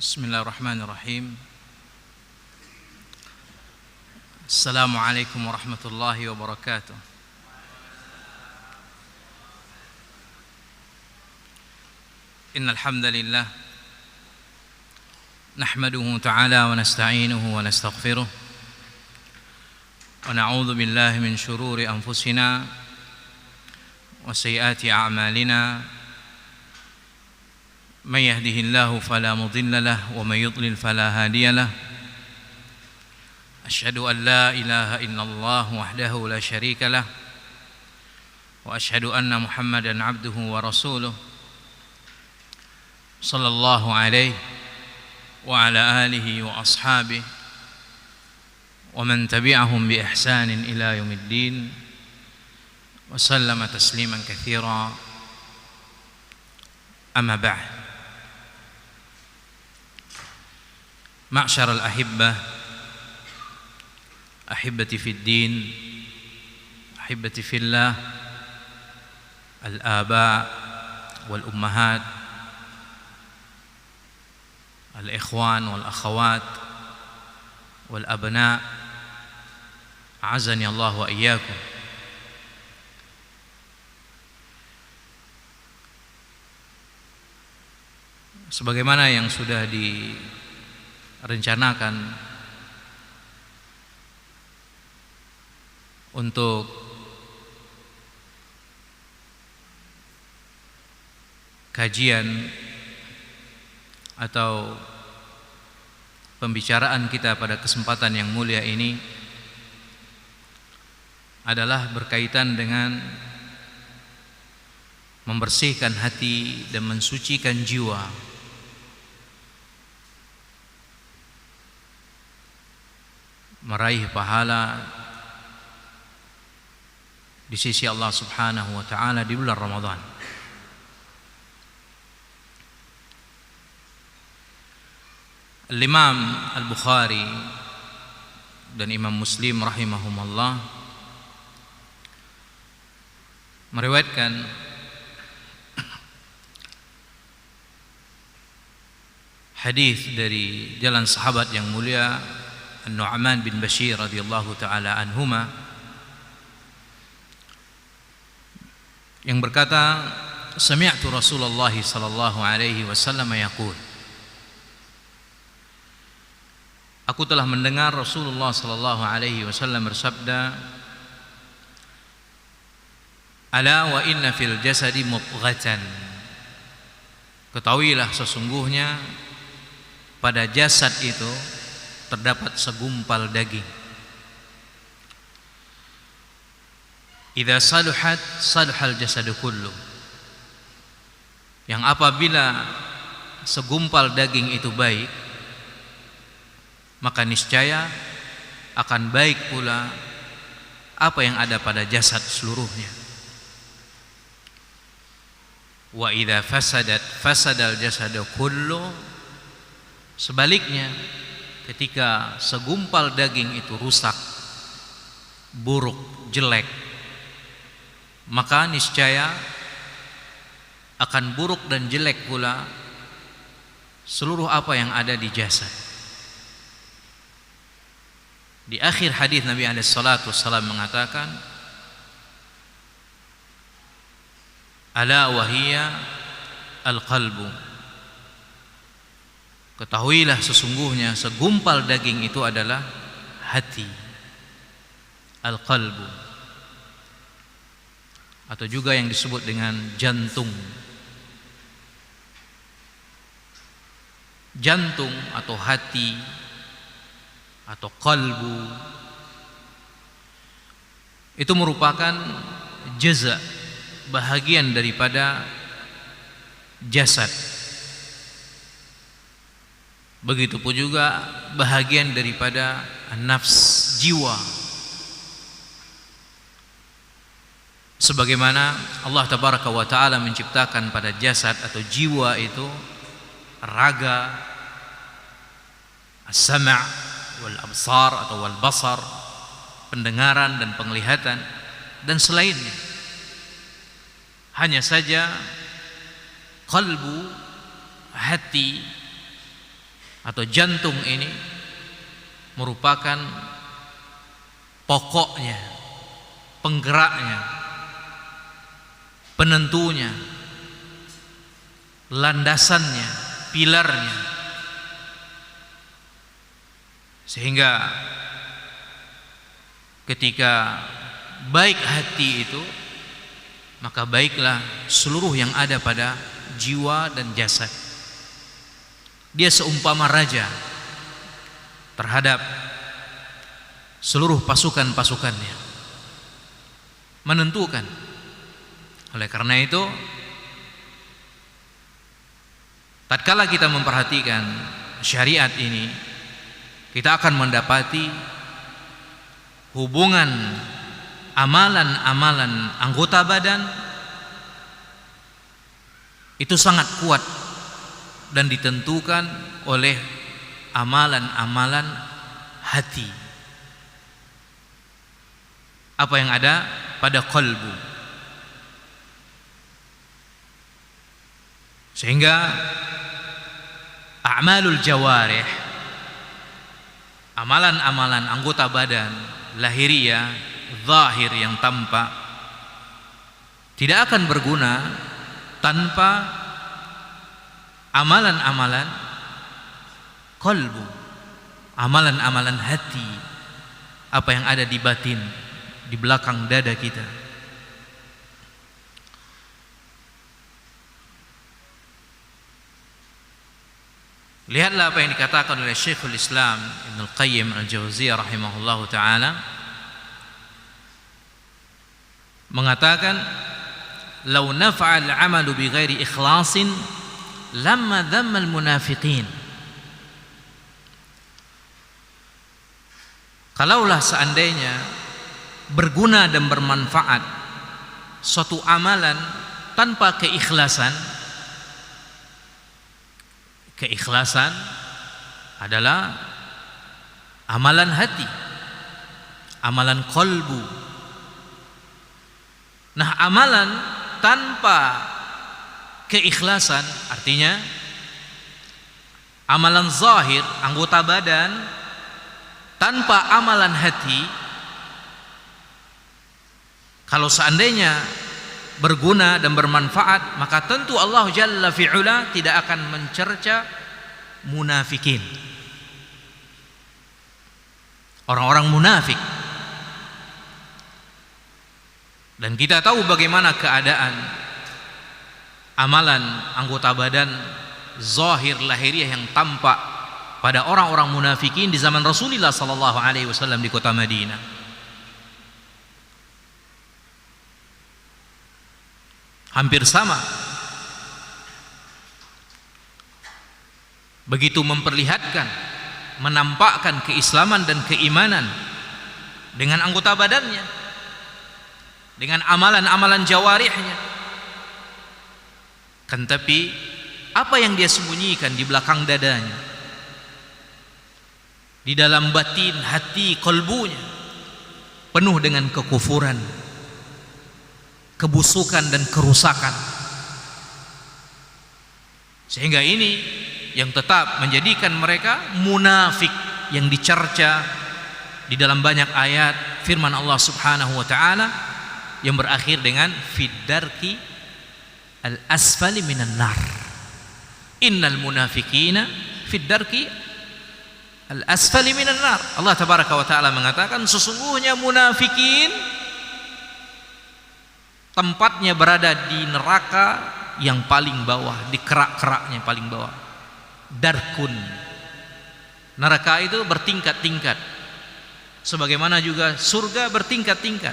Bismillahirrahmanirrahim. Assalamualaikum warahmatullahi wabarakatuh. Innal hamdalillah nahmaduhu ta'ala wa nasta'inuhu wa nastaghfiruh wa na'udzu billahi min shururi anfusina wa sayyiati a'malina. من يهده الله فلا مضل له ومن يضلل فلا هادي له أشهد أن لا إله إلا الله وحده لا شريك له وأشهد أن محمدا عبده ورسوله صلى الله عليه وعلى آله وأصحابه ومن تبعهم بإحسان إلى يوم الدين وسلم تسليما كثيرا. أما بعد. Ma'syaral ahibbah, ahibati fid din, ahibati fillah, al-aba wal ummahat, al-ikhwan wal akhawat wal abna, a'azani Allah wa iyyakum. Sebagaimana yang sudah direncanakan untuk kajian atau pembicaraan kita pada kesempatan yang mulia ini adalah berkaitan dengan membersihkan hati dan mensucikan jiwa meraih pahala di sisi Allah Subhanahu wa taala di bulan Ramadan. Al-Imam Al-Bukhari dan Imam Muslim rahimahumullah meriwayatkan hadis dari jalan sahabat yang mulia An-Nu'man bin Bashir radhiyallahu taala anhuma yang berkata, sami'tu Rasulullah sallallahu alaihi wasallam yaqul, aku telah mendengar Rasulullah sallallahu alaihi wasallam bersabda, ala wa inna fil jasadi mudghatan, ketahuilah sesungguhnya pada jasad itu terdapat segumpal daging. Idza saluhat saluhal jasadu kullu, yang apabila segumpal daging itu baik, maka niscaya akan baik pula apa yang ada pada jasad seluruhnya. Wa idza fasadat fasadal jasadu kullu, sebaliknya ketika segumpal daging itu rusak, buruk, jelek, maka niscaya akan buruk dan jelek pula seluruh apa yang ada di jasad. Di akhir hadis Nabi SAW mengatakan, ala wahiya al-qalbu, ketahuilah sesungguhnya segumpal daging itu adalah hati, al-qalbu, atau juga yang disebut dengan jantung. Jantung atau hati atau qalbu itu merupakan jaza, bahagian daripada jasad. Begitupun juga bahagian daripada nafs, jiwa. Sebagaimana Allah Tabaraka wa Ta'ala menciptakan pada jasad atau jiwa itu raga, as-sam' wal absar atau wal basar, pendengaran dan penglihatan dan selainnya. Hanya saja qalbu, hati, atau jantung ini merupakan pokoknya, penggeraknya, penentunya, landasannya, pilarnya. Sehingga ketika baik hati itu, maka baiklah seluruh yang ada pada jiwa dan jasad. Dia seumpama raja terhadap seluruh pasukan-pasukannya, menentukan. Oleh karena itu, tatkala kita memperhatikan syariat ini, kita akan mendapati hubungan amalan-amalan anggota badan itu sangat kuat dan ditentukan oleh amalan-amalan hati, apa yang ada pada qalbu. Sehingga a'malul jawarih, amalan-amalan anggota badan lahiriah, zahir yang tampak, tidak akan berguna tanpa amalan-amalan qalbu, amalan-amalan hati, apa yang ada di batin, di belakang dada kita. Lihatlah apa yang dikatakan oleh Syekhul Islam Ibnu Qayyim Al-Jauziyah rahimahullahu taala, mengatakan, "Lau nafa'al 'amalu bighairi ikhlasin lamma dhamma al-munafiqin." Kalaulah seandainya berguna dan bermanfaat suatu amalan tanpa keikhlasan, keikhlasan adalah amalan hati, amalan qalbu. Nah, amalan tanpa keikhlasan artinya amalan zahir, anggota badan, tanpa amalan hati, kalau seandainya berguna dan bermanfaat, maka tentu Allah Jalla fi'ula tidak akan mencerca munafikin, orang-orang munafik. Dan kita tahu bagaimana keadaan amalan anggota badan zahir lahiriah yang tampak pada orang-orang munafikin di zaman Rasulullah sallallahu alaihi wasallam di kota Madinah. Hampir sama. Begitu memperlihatkan, menampakkan keislaman dan keimanan dengan anggota badannya, dengan amalan-amalan jawarihnya. Kan tapi apa yang dia sembunyikan di belakang dadanya, di dalam batin hati kolbunya, penuh dengan kekufuran, kebusukan dan kerusakan. Sehingga ini yang tetap menjadikan mereka munafik yang dicerca di dalam banyak ayat firman Allah Subhanahu wa taala yang berakhir dengan fiddarki al-asfali minan nar. Innal munafiqina fiddarki al-asfali minan nar. Allah tabaraka wa taala mengatakan sesungguhnya munafikin tempatnya berada di neraka yang paling bawah, di kerak-keraknya paling bawah. Darkun. Neraka itu bertingkat-tingkat, sebagaimana juga surga bertingkat-tingkat.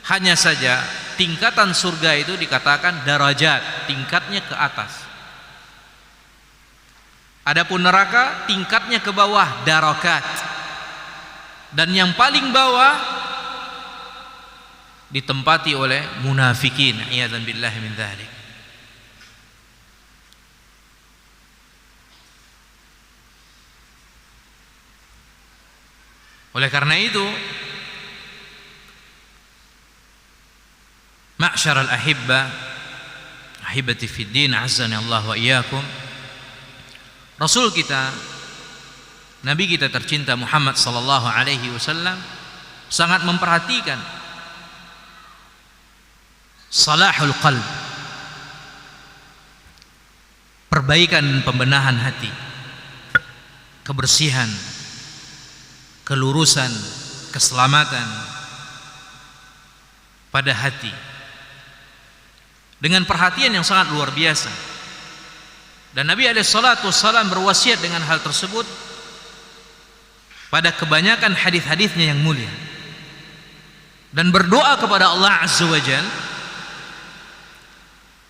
Hanya saja tingkatan surga itu dikatakan darajat, tingkatnya ke atas. Adapun neraka tingkatnya ke bawah, darakat. Dan yang paling bawah ditempati oleh munafikin, a'yadzan billahi min dzalik. Oleh karena itu, ma'syaral ahibba, ahibati fid din, azzani Allah wa iyyakum, Rasul kita Nabi kita tercinta Muhammad sallallahu alaihi wasallam sangat memperhatikan salahul qalb, perbaikan dan pembenahan hati, kebersihan, kelurusan, keselamatan pada hati, dengan perhatian yang sangat luar biasa. Dan Nabi SAW berwasiat dengan hal tersebut pada kebanyakan hadis-hadisnya yang mulia, dan berdoa kepada Allah Azza wa Jalla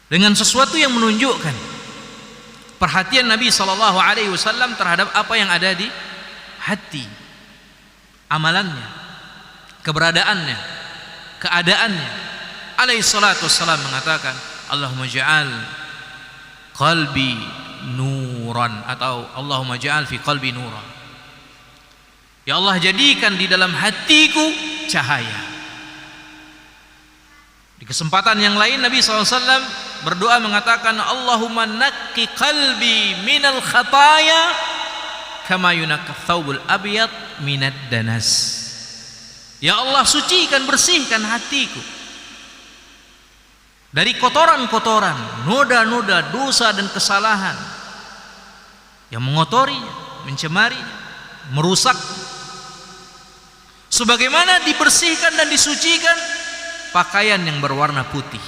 dengan sesuatu yang menunjukkan perhatian Nabi SAW terhadap apa yang ada di hati, amalannya, keberadaannya, keadaannya. Alaihi salatu wassalam mengatakan, Allahumma ja'al qalbi nuran, atau Allahumma ja'al fi qalbi nuran. Ya Allah, jadikan di dalam hatiku cahaya. Di kesempatan yang lain Nabi SAW berdoa mengatakan, Allahumma nakki qalbi minal khataya kama yunakka thawbul abyad minad danas. Ya Allah, sucikan, bersihkan hatiku dari kotoran-kotoran, noda-noda dosa dan kesalahan yang mengotorinya, mencemarinya, merusak, sebagaimana dibersihkan dan disucikan pakaian yang berwarna putih.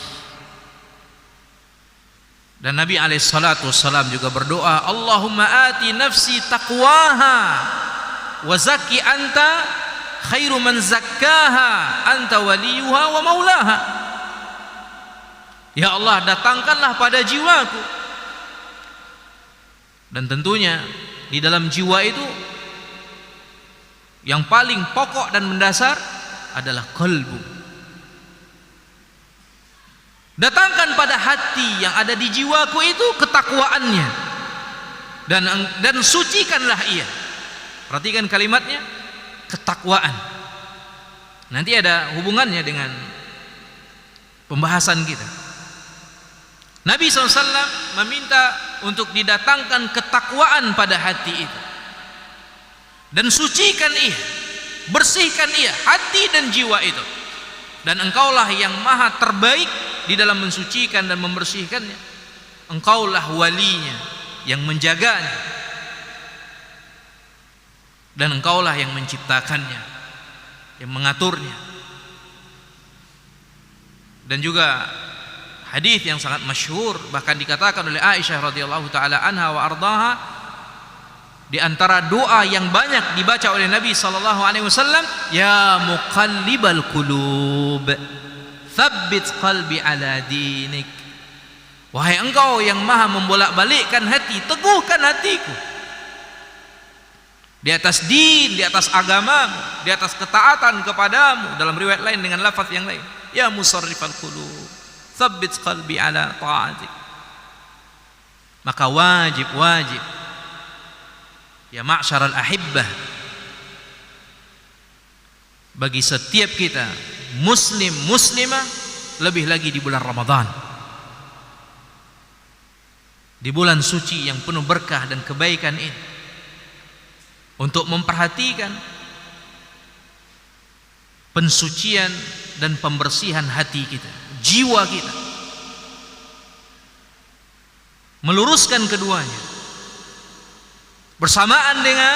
Dan Nabi SAW juga berdoa, Allahumma ati nafsi taqwaha wa zakki anta khairu man zakkaha anta waliyuha wa maulaha. Ya Allah, datangkanlah pada jiwaku, dan tentunya di dalam jiwa itu yang paling pokok dan mendasar adalah qalbu. Datangkan pada hati yang ada di jiwaku itu ketakwaannya, dan sucikanlah ia. Perhatikan kalimatnya, ketakwaan. Nanti ada hubungannya dengan pembahasan kita. Nabi SAW meminta untuk didatangkan ketakwaan pada hati itu, dan sucikan ia, bersihkan ia, hati dan jiwa itu. Dan engkaulah yang maha terbaik di dalam mensucikan dan membersihkannya. Engkaulah walinya yang menjaganya, dan engkaulah yang menciptakannya, yang mengaturnya. Dan juga hadis yang sangat masyhur, bahkan dikatakan oleh Aisyah radhiyallahu taala anha wa ardaha, di antara doa yang banyak dibaca oleh Nabi sallallahu alaihi wasallam, ya muqallibal qulub tsabbit qalbi ala dinik. Wahai engkau yang maha membolak-balikkan hati, teguhkan hatiku di atas din, di atas agamamu, di atas ketaatan kepadamu. Dalam riwayat lain dengan lafaz yang lain, ya musarrifal qulub tsabbit qalbi ala ta'atik. Maka wajib ya ma'syaral ahibbah, bagi setiap kita muslim muslimah, lebih lagi di bulan Ramadan, di bulan suci yang penuh berkah dan kebaikan ini, untuk memperhatikan pensucian dan pembersihan hati kita, jiwa kita, meluruskan keduanya bersamaan dengan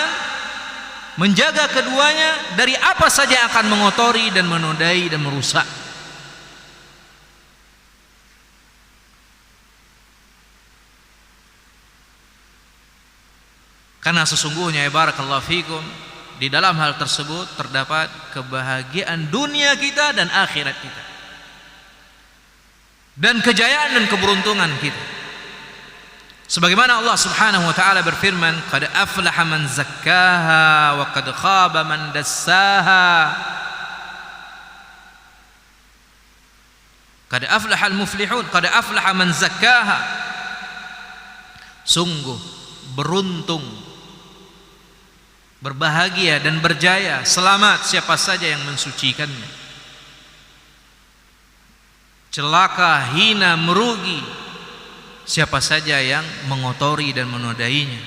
menjaga keduanya dari apa saja akan mengotori dan menodai dan merusak. Karena sesungguhnya ya barakallahu fikum, di dalam hal tersebut terdapat kebahagiaan dunia kita dan akhirat kita, dan kejayaan dan keberuntungan kita. Sebagaimana Allah Subhanahu wa taala berfirman, qad aflaha man zakkaha wa qad khaba man dassaha. Qad aflaha al-muflihun, qad aflaha man zakkaha. Sungguh beruntung, berbahagia dan berjaya, selamat siapa saja yang mensucikannya. Celaka, hina, merugi siapa saja yang mengotori dan menodainya.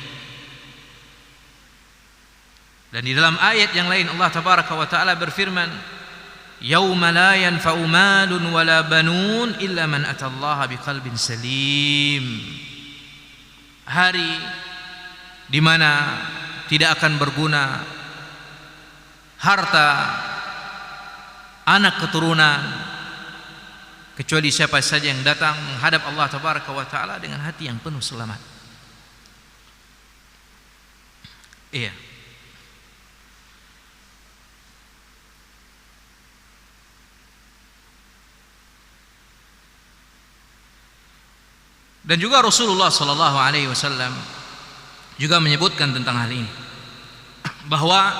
Dan di dalam ayat yang lain Allah tabaraka wa taala berfirman, yauma la yanfa'u malun wala banun illa man atallaha biqalbin salim. Hari di mana tidak akan berguna harta, anak keturunan, kecuali siapa saja yang datang menghadap Allah tabaraka wa taala dengan hati yang penuh selamat. Iya. Dan juga Rasulullah sallallahu alaihi wasallam juga menyebutkan tentang hal ini, bahwa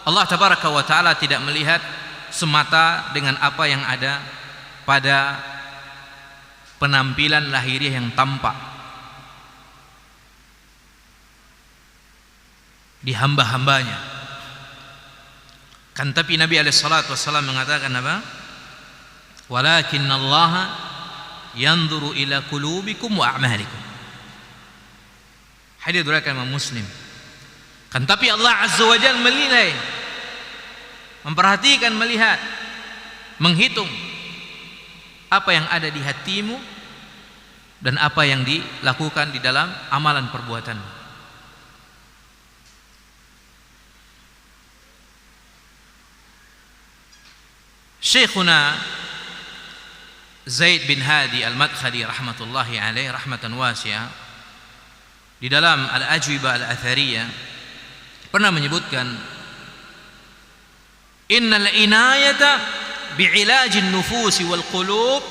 Allah tabaraka wa taala tidak melihat semata dengan apa yang ada pada penampilan lahiriah yang tampak di hamba-hambanya. Kan tapi Nabi alaihi salatu wasallam mengatakan apa? Walakinallaha yanzuru ila qulubikum wa a'malikum. Hadis riwayat Imam Muslim. Kan tapi Allah azza wa jalla menilai, memperhatikan, melihat, menghitung apa yang ada di hatimu dan apa yang dilakukan di dalam amalan perbuatanmu. Syekhuna Zaid bin Hadi Al-Madkhali rahmatullahi alaih rahmatan wasi'ah di dalam Al-Ajwibah Al-Athariyah pernah menyebutkan, innal inayata bi'ilajin nufusi wal qulub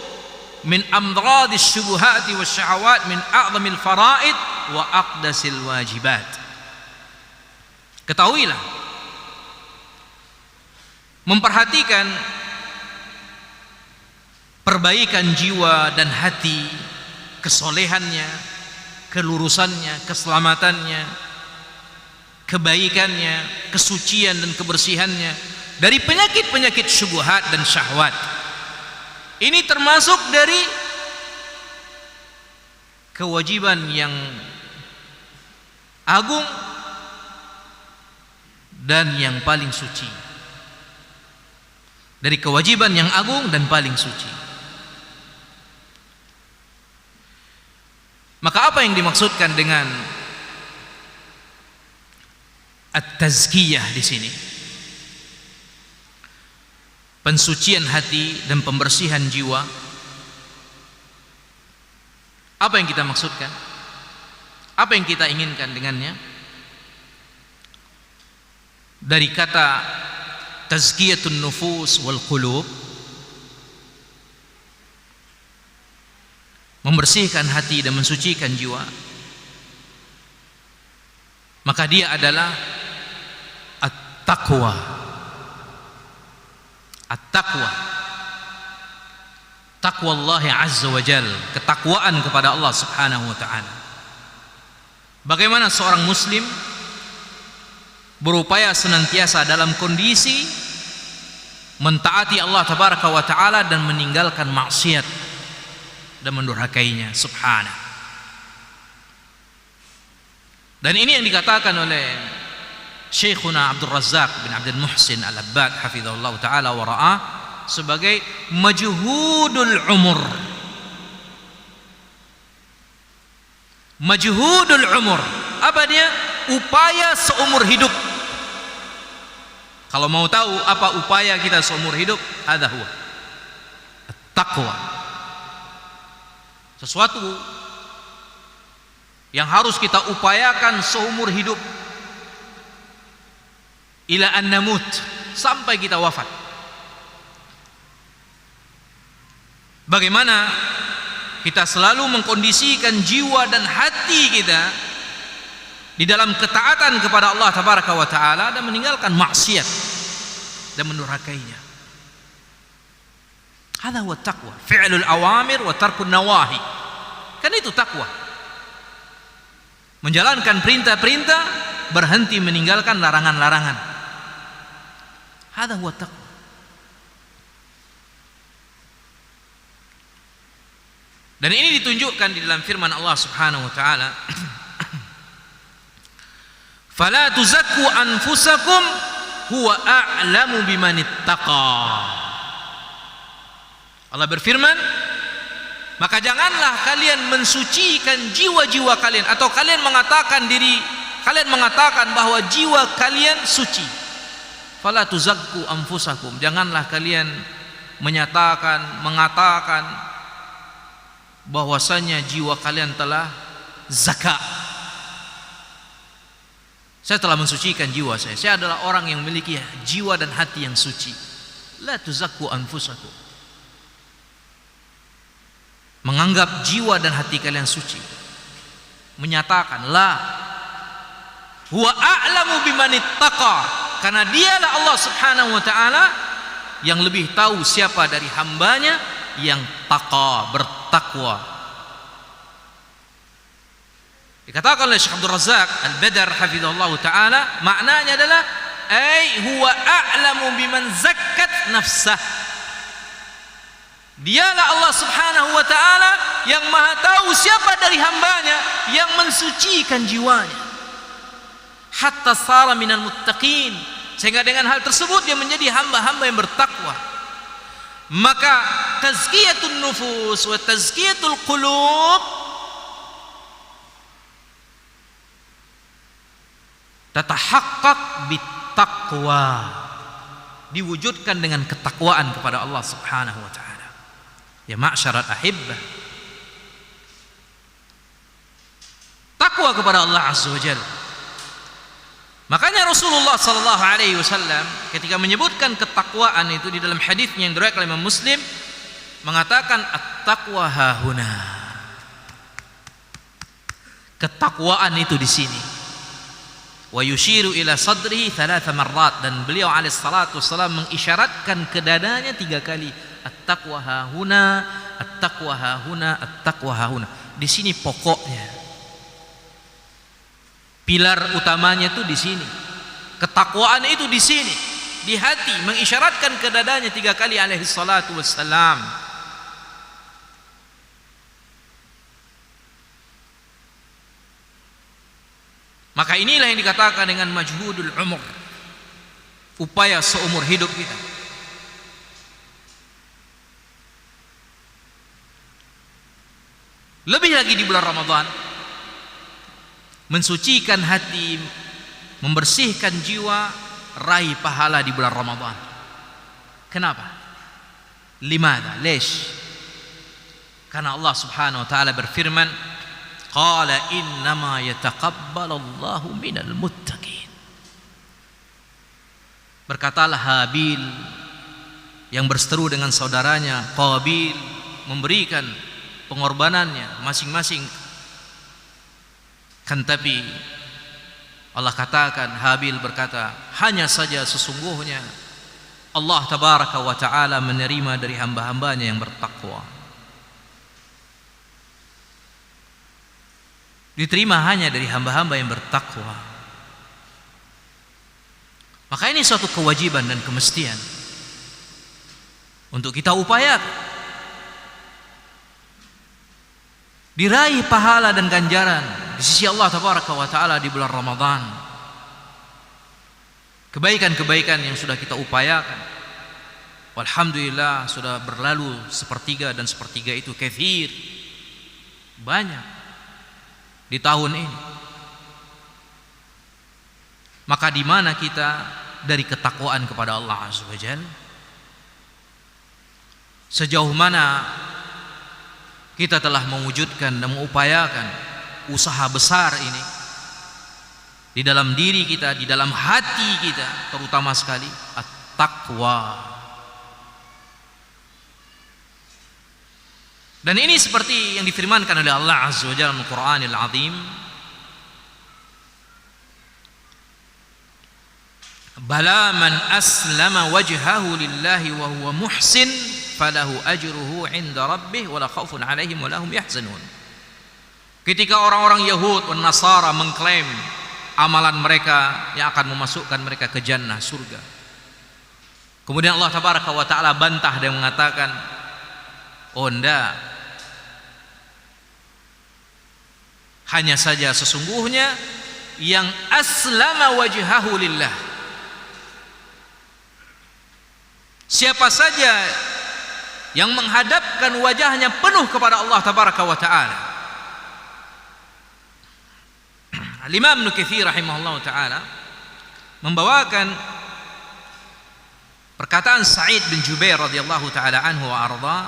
min amradis syubuhati wasyahawat min a'zamil faraid wa aqdasil wajibat. Ketahuilah, memperhatikan perbaikan jiwa dan hati, kesolehannya, kelurusannya, keselamatannya, kebaikannya, kesucian dan kebersihannya dari penyakit-penyakit syubhat dan syahwat. Ini termasuk dari kewajiban yang agung dan yang paling suci. Dari kewajiban yang agung dan paling suci. Maka apa yang dimaksudkan dengan at-tazkiyah di sini? Pensucian hati dan pembersihan jiwa. Apa yang kita maksudkan? Apa yang kita inginkan dengannya? Dari kata tazkiyatun nufus wal qulub, membersihkan hati dan mensucikan jiwa, maka dia adalah at-taqwa. At-taqwa, taqwa Allah azza wa jal, ketakwaan kepada Allah subhanahu wa ta'ala. Bagaimana seorang muslim berupaya senantiasa dalam kondisi mentaati Allah tabaraka wa ta'ala dan meninggalkan maksiat dan mendurhakainya subhanahu. Dan ini yang dikatakan oleh Syekhuna Abdul Razzaq bin Abdul Muhsin Al-Abbad hafizahullah ta'ala wa ra'ah sebagai majhudul umur. Majhudul umur, apa dia? Upaya seumur hidup. Kalau mau tahu apa upaya kita seumur hidup, hadza huwa at-taqwa. Sesuatu yang harus kita upayakan seumur hidup ila an namut, sampai kita wafat. Bagaimana kita selalu mengkondisikan jiwa dan hati kita di dalam ketaatan kepada Allah tabaraka wa taala dan meninggalkan maksiat dan mendurhakainya. Hadza huwa taqwa, fi'lul awamir wa tarkun nawahi. Kan itu takwa. Menjalankan perintah-perintah, berhenti meninggalkan larangan-larangan. Hadza huwa taqwa. Dan ini ditunjukkan di dalam firman Allah Subhanahu wa taala, Fala tuzakku anfusakum huwa a'lamu bimanittaqa. Allah berfirman, maka janganlah kalian mensucikan jiwa-jiwa kalian, atau kalian mengatakan bahwa jiwa kalian suci. Fala tuzakku anfusakum, janganlah kalian mengatakan bahwasanya jiwa kalian telah zaka. Saya telah mensucikan jiwa saya. Saya adalah orang yang memiliki jiwa dan hati yang suci. La tuzakku anfusakum. Menganggap jiwa dan hati kalian suci. Menyatakan la huwa a'lamu bimanittaqa, karena dialah Allah Subhanahu wa taala yang lebih tahu siapa dari hambanya yang bertakwa. Dikatakan oleh Syekh Abdul Razak Al-Badr hafizahullah taala, maknanya adalah huwa a'lamu biman zakkat nafsah. Dialah Allah Subhanahu wa taala yang maha tahu siapa dari hambanya yang mensucikan jiwanya, hatta sara minal muttaqin, sehingga dengan hal tersebut dia menjadi hamba-hamba yang bertakwa. Maka tazkiyatun nufus wa tazkiyatul qulub tatahaqqaq bittaqwa, diwujudkan dengan ketakwaan kepada Allah Subhanahu wa taala. Ya ma'syaral ahibbah, takwa kepada Allah Azza wa Jalla. Makanya Rasulullah sallallahu alaihi wasallam ketika menyebutkan ketakwaan itu di dalam hadisnya yang diriwayatkan oleh Imam Muslim mengatakan at-taqwa hahuna. Ketakwaan itu di sini. Wa yushiru ila sadrihi 3 marrat, dan beliau alaihi salatu wasallam mengisyaratkan ke dadanya 3 kali. At-taqwa hahuna, at-taqwa hahuna, at-taqwa hahuna. Di sini pokoknya. Pilar utamanya itu di sini. Ketakwaan itu di sini, di hati, mengisyaratkan ke dadanya 3 kali alaihi salatu wassalam. Maka inilah yang dikatakan dengan majhudul umur, upaya seumur hidup kita. Lebih lagi di bulan Ramadan, mensucikan hati, membersihkan jiwa, raih pahala di bulan Ramadan. Kenapa? Limada? Lesh? Karena Allah Subhanahu wa taala berfirman, qala innama yataqabbalallahu minal muttaqin. Berkatalah Habil yang berseteru dengan saudaranya Qabil, memberikan pengorbanannya masing-masing. Kan tapi Allah katakan, Habil berkata, hanya saja sesungguhnya Allah tabaraka wa ta'ala menerima dari hamba-hambanya yang bertakwa. Diterima hanya dari hamba-hamba yang bertakwa. Maka ini suatu kewajiban dan kemestian untuk kita upayakan, diraih pahala dan ganjaran di sisi Allah tabaraka wa ta'ala di bulan Ramadan. Kebaikan-kebaikan yang sudah kita upayakan, walhamdulillah sudah berlalu 1/3, dan 1/3 itu kathir, banyak di tahun ini. Maka di mana kita dari ketakwaan kepada Allah Azza wa Jalla? Sejauh mana kita telah mewujudkan dan mengupayakan usaha besar ini di dalam diri kita, di dalam hati kita, terutama sekali at-taqwa. Dan ini seperti yang difirmankan oleh Allah Azza wa Jalla dalam Al-Qur'anil Azim, bala man aslama wajhahu lillahi wa huwa muhsin falahu ajruhu 'inda rabbih wala khaufun 'alaihim wala hum yahzanun. Ketika orang-orang Yahud dan Nasara mengklaim amalan mereka yang akan memasukkan mereka ke jannah, surga, kemudian Allah tabaraka wa ta'ala bantah dan mengatakan, oh enggak, hanya saja sesungguhnya yang aslama wajhahu lillah. Siapa saja yang menghadapkan wajahnya penuh kepada Allah tabaraka wa taala. Al-Imam Ibnu Katsir rahimahullah taala membawakan perkataan Sa'id bin Jubair radhiyallahu taala anhu wa arda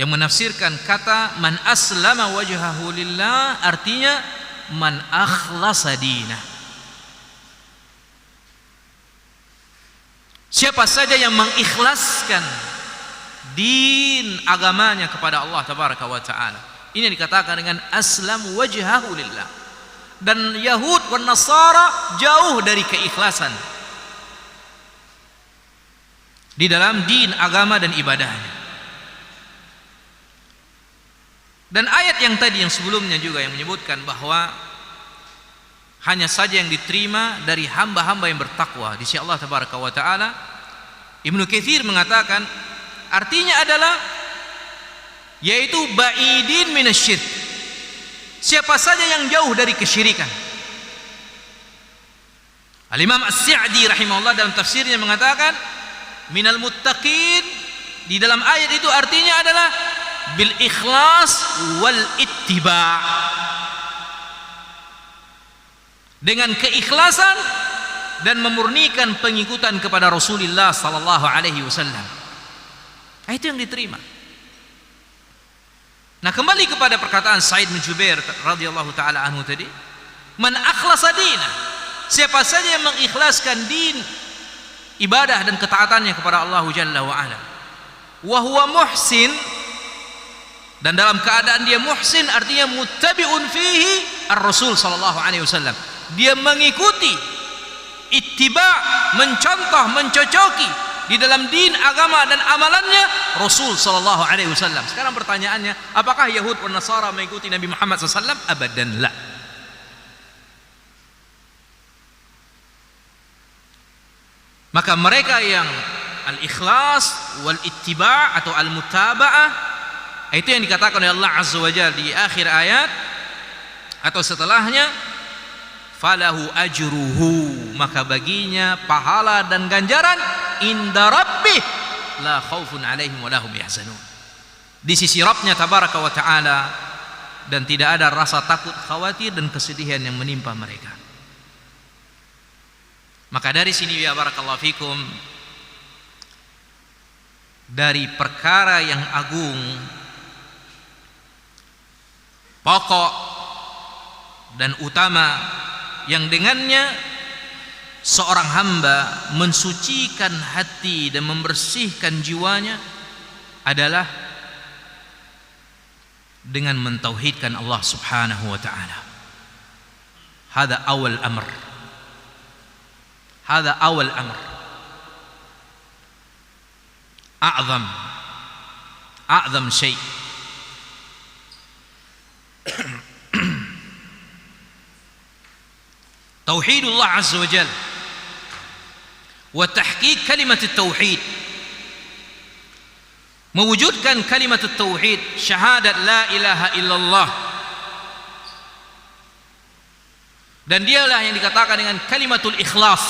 yang menafsirkan kata man aslama wajhahu lillah, artinya man akhlasa dinah. Siapa saja yang mengikhlaskan din agamanya kepada Allah tabaraka wa taala, ini dikatakan dengan aslam wajhahu lillah. Dan Yahud dan Nasara jauh dari keikhlasan di dalam din, agama dan ibadahnya. Dan ayat yang tadi yang sebelumnya juga yang menyebutkan bahwa hanya saja yang diterima dari hamba-hamba yang bertakwa di sisi Allah tabaraka wa taala, Ibnu Katsir mengatakan artinya adalah yaitu ba'idin minasyirk, siapa saja yang jauh dari kesyirikan. Al-Imam As-Sa'di rahimahullah dalam tafsirnya mengatakan minal muttaqin, di dalam ayat itu artinya adalah bil ikhlas wal ittiba', dengan keikhlasan dan memurnikan pengikutan kepada Rasulullah sallallahu alaihi wasallam. Itu yang diterima. Nah, kembali kepada perkataan Sa'id bin Jubair radhiyallahu taala anhu tadi, man akhlasa dinah, siapa saja yang mengikhlaskan din, ibadah dan ketaatannya kepada Allah Jalla wa ala, wa huwa muhsin, dan dalam keadaan dia muhsin artinya muttabi'un fihi ar-Rasul sallallahu alaihi wasallam, dia mengikuti, ittiba, mencontoh, mencocoki di dalam din, agama dan amalannya Rasul sallallahu alaihi wasallam. Sekarang pertanyaannya, apakah Yahud dan Nasara mengikuti Nabi Muhammad sallallahu alaihi wasallam? Abadan la. Maka mereka yang al-ikhlas wal ittiba' atau al-mutaba'ah, itu yang dikatakan oleh Allah azza wa jalla di akhir ayat atau setelahnya, falahu ajruhu, maka baginya pahala dan ganjaran inda rabbih la khaufun alaihim wa lahum yahzanun, di sisi Rabbnya tabaraka wa taala, dan tidak ada rasa takut, khawatir dan kesedihan yang menimpa mereka. Maka dari sini ya barakallahu fikum, dari perkara yang agung, pokok dan utama yang dengannya seorang hamba mensucikan hati dan membersihkan jiwanya adalah dengan mentauhidkan Allah subhanahu wa ta'ala. Hada awal amr, hada awal amr, a'zam syai'. Tauhidullah azza wa jalla wa tahqiq kalimat at-tauhid, mewujudkan kalimat at-tauhid, syahadat la ilaha illallah, dan dialah yang dikatakan dengan kalimatul ikhlas,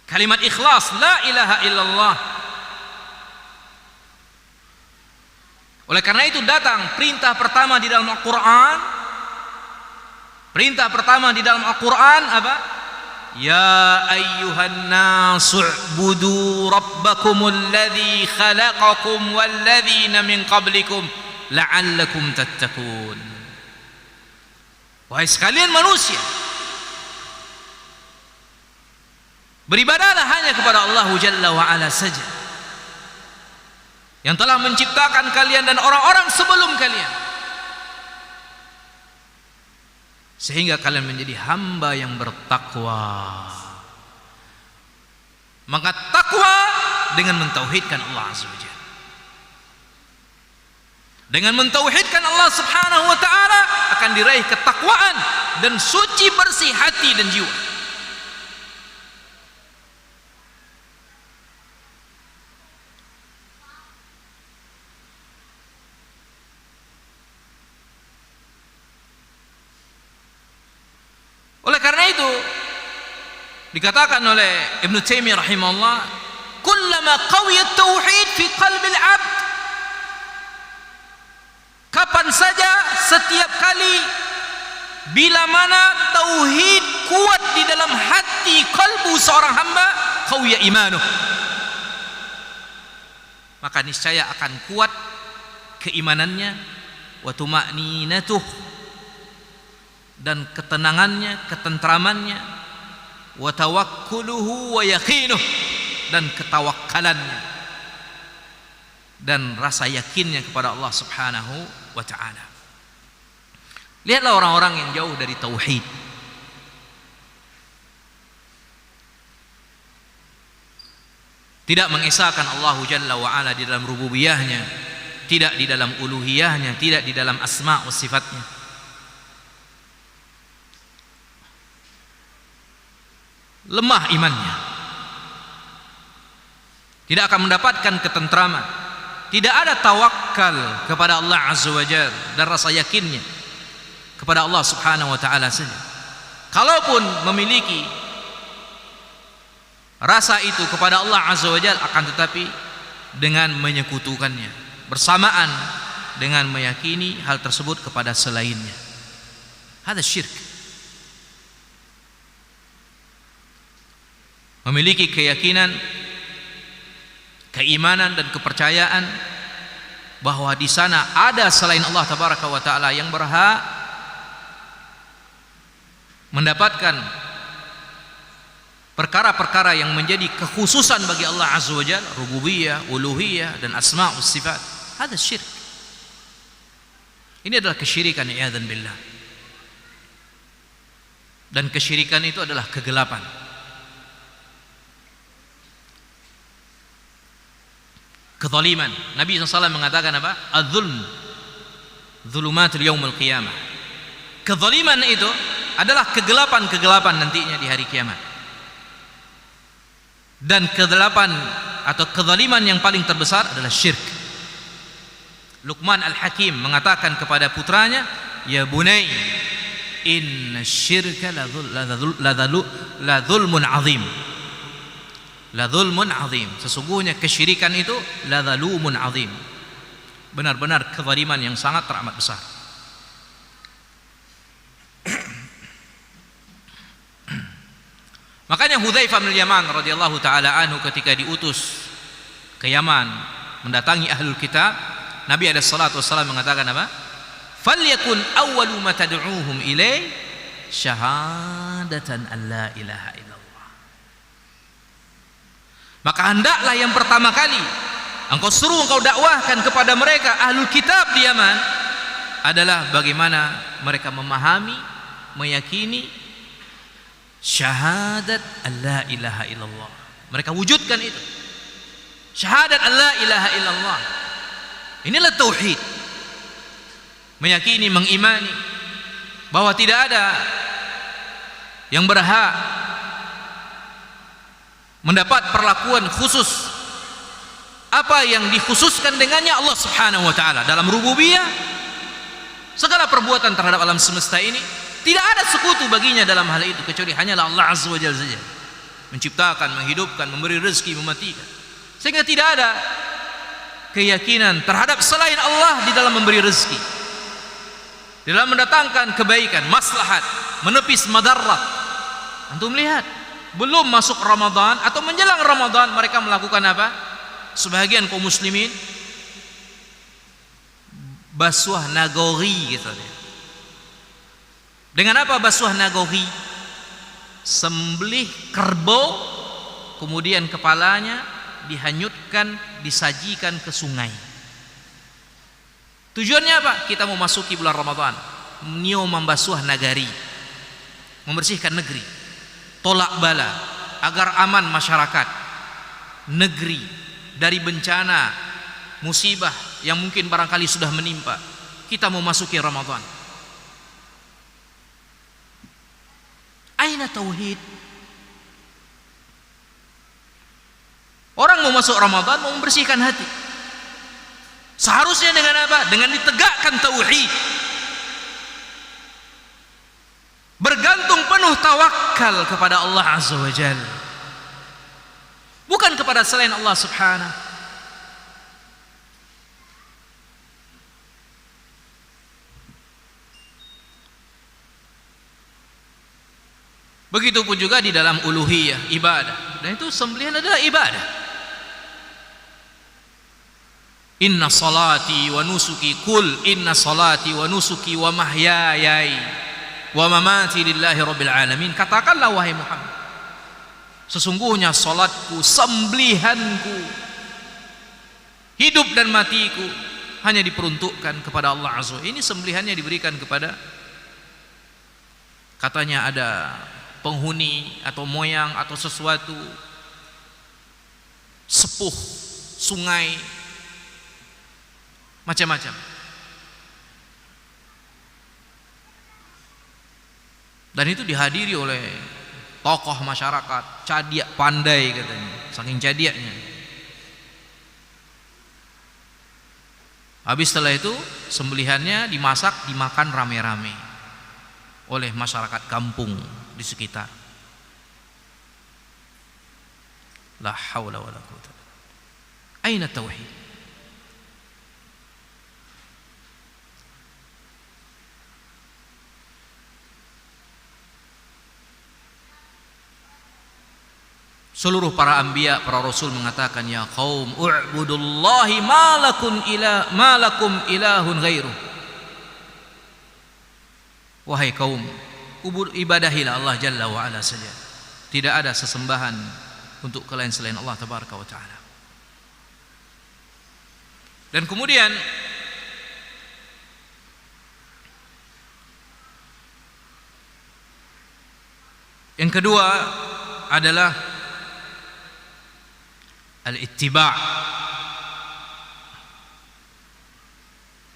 kalimat ikhlas la ilaha illallah. Oleh karena itu datang perintah pertama di dalam Al-Quran, perintah pertama di dalam Al-Quran apa? Ya ayyuhan nasu'budu rabbakumul ladzi khalaqakum walladzina min qablikum la'allakum tattaqun. Wahai sekalian manusia, beribadahlah hanya kepada Allah Jalla wa ala saja, yang telah menciptakan kalian dan orang-orang sebelum kalian, sehingga kalian menjadi hamba yang bertakwa. Maka takwa dengan mentauhidkan Allah azza wa jalla, dengan mentauhidkan Allah subhanahu wa ta'ala akan diraih ketakwaan dan suci bersih hati dan jiwa. Dikatakan oleh Ibnu Taimiyah rahimahullah, kullama qawiyat tauhid fi qalbil 'abd, kapan saja, setiap kali bila mana tauhid kuat di dalam hati kalbu seorang hamba, qawiya imanuh, maka niscaya akan kuat keimanannya, wa tuma'ninatuh, dan ketenangannya, ketentramannya, wa tawakkuluhu wa yaqinuh, dan ketawakkalannya dan rasa yakinnya kepada Allah Subhanahu wa ta'ala. Lihatlah orang-orang yang jauh dari tauhid, tidak mengesahkan Allah Jalla wa Ala di dalam rububiyahnya, tidak di dalam uluhiyahnya, tidak di dalam asma' wa sifatnya. Lemah imannya, tidak akan mendapatkan ketentraman, tidak ada tawakal kepada Allah Azza wa Jalla dan rasa yakinnya kepada Allah Subhanahu wa ta'ala saja. Kalaupun memiliki rasa itu kepada Allah Azza wa Jalla, akan tetapi dengan menyekutukannya bersamaan dengan meyakini hal tersebut kepada selainnya. Hada syirk. Memiliki keyakinan, keimanan dan kepercayaan bahwa di sana ada selain Allah Tabaraka wa Ta'ala yang berhak mendapatkan perkara-perkara yang menjadi kekhususan bagi Allah Azza wa Jalla, rububiyah, uluhiyah dan asma' wa sifat. Hada syirk. Ini adalah kesyirikan, i'adzan billah. Dan kesyirikan itu adalah kegelapan. Kezaliman. Nabi SAW mengatakan apa? Az-zulm zulumatul yaumil qiyamah. Kezaliman itu adalah kegelapan-kegelapan nantinya di hari kiamat. Dan kegelapan atau kezaliman yang paling terbesar adalah syirk. Luqman Al-Hakim mengatakan kepada putranya, ya bunai, inna syirka la zulmun azim. La zulmun azim. Sesungguhnya kesyirikan itu la zalumun azim. Benar-benar kezaliman yang sangat teramat besar. Makanya Hudzaifah bin Yaman radhiyallahu taala anhu ketika diutus ke Yaman mendatangi ahlul kitab, Nabi alaihi salatu wasallam mengatakan apa? Falyakun awwalu ma tad'uuhum ilai syahadatan an la ilaha illallah. Maka hendaklah yang pertama kali engkau seru, engkau dakwahkan kepada mereka ahlul kitab di Yaman adalah bagaimana mereka memahami, meyakini syahadat alla ilaha illallah. Mereka wujudkan itu, syahadat alla ilaha illallah. Inilah tauhid. Meyakini, mengimani bahwa tidak ada yang berhak mendapat perlakuan khusus apa yang dikhususkan dengannya Allah Subhanahu wa ta'ala dalam rububiyah. Segala perbuatan terhadap alam semesta ini tidak ada sekutu baginya dalam hal itu, kecuali hanyalah Allah Azza wa Jalla saja, menciptakan, menghidupkan, memberi rezeki, mematikan. Sehingga tidak ada keyakinan terhadap selain Allah di dalam memberi rezeki, di dalam mendatangkan kebaikan, maslahat, menepis madarat. Antum lihat, belum masuk Ramadan atau menjelang Ramadan, mereka melakukan apa? Sebagian kaum muslimin basuh nagori gitu. Dengan apa basuh nagori? Sembelih kerbau, kemudian kepalanya dihanyutkan, disajikan ke sungai. Tujuannya apa? Kita mau masuki bulan Ramadan, nio membasuh nagari, membersihkan negeri, tolak bala, agar aman masyarakat negeri dari bencana, musibah yang mungkin barangkali sudah menimpa. Kita mau masuki Ramadan. Aina tauhid? Orang mau masuk Ramadan, mau membersihkan hati. Seharusnya dengan apa? Dengan ditegakkan tauhid. Bergantung penuh penuh tawakal kepada Allah Azza wa Jalla, bukan kepada selain Allah Subhanahu. Begitupun juga di dalam uluhiyah, ibadah. Dan itu sembelihan adalah ibadah. Inna salati wa nusuki, kul inna salati wa nusuki wa mahyayai wa mamati lillahi rabbil alamin. Katakanlah wahai Muhammad, sesungguhnya salatku, sembelihanku, hidup dan matiku hanya diperuntukkan kepada Allah Azza. Ini sembelihannya diberikan kepada, katanya ada penghuni atau moyang atau sesuatu, sepuh, sungai, macam-macam. Dan itu dihadiri oleh tokoh masyarakat, cadiak pandai katanya, saking cadiaknya. Habis setelah itu sembelihannya dimasak, dimakan rame-rame oleh masyarakat kampung di sekitar. La haula wala quwwata. Aina tauhid? Seluruh para anbiya, para rasul mengatakan, ya qaum u'budullahi ma lakum ilahun ghairuh. Wahai kaum, ibadahilah Allah Jalla wa Ala saja. Tidak ada sesembahan untuk kalian selain Allah Tabaraka wa Ta'ala. Dan kemudian yang kedua adalah al-ittiba',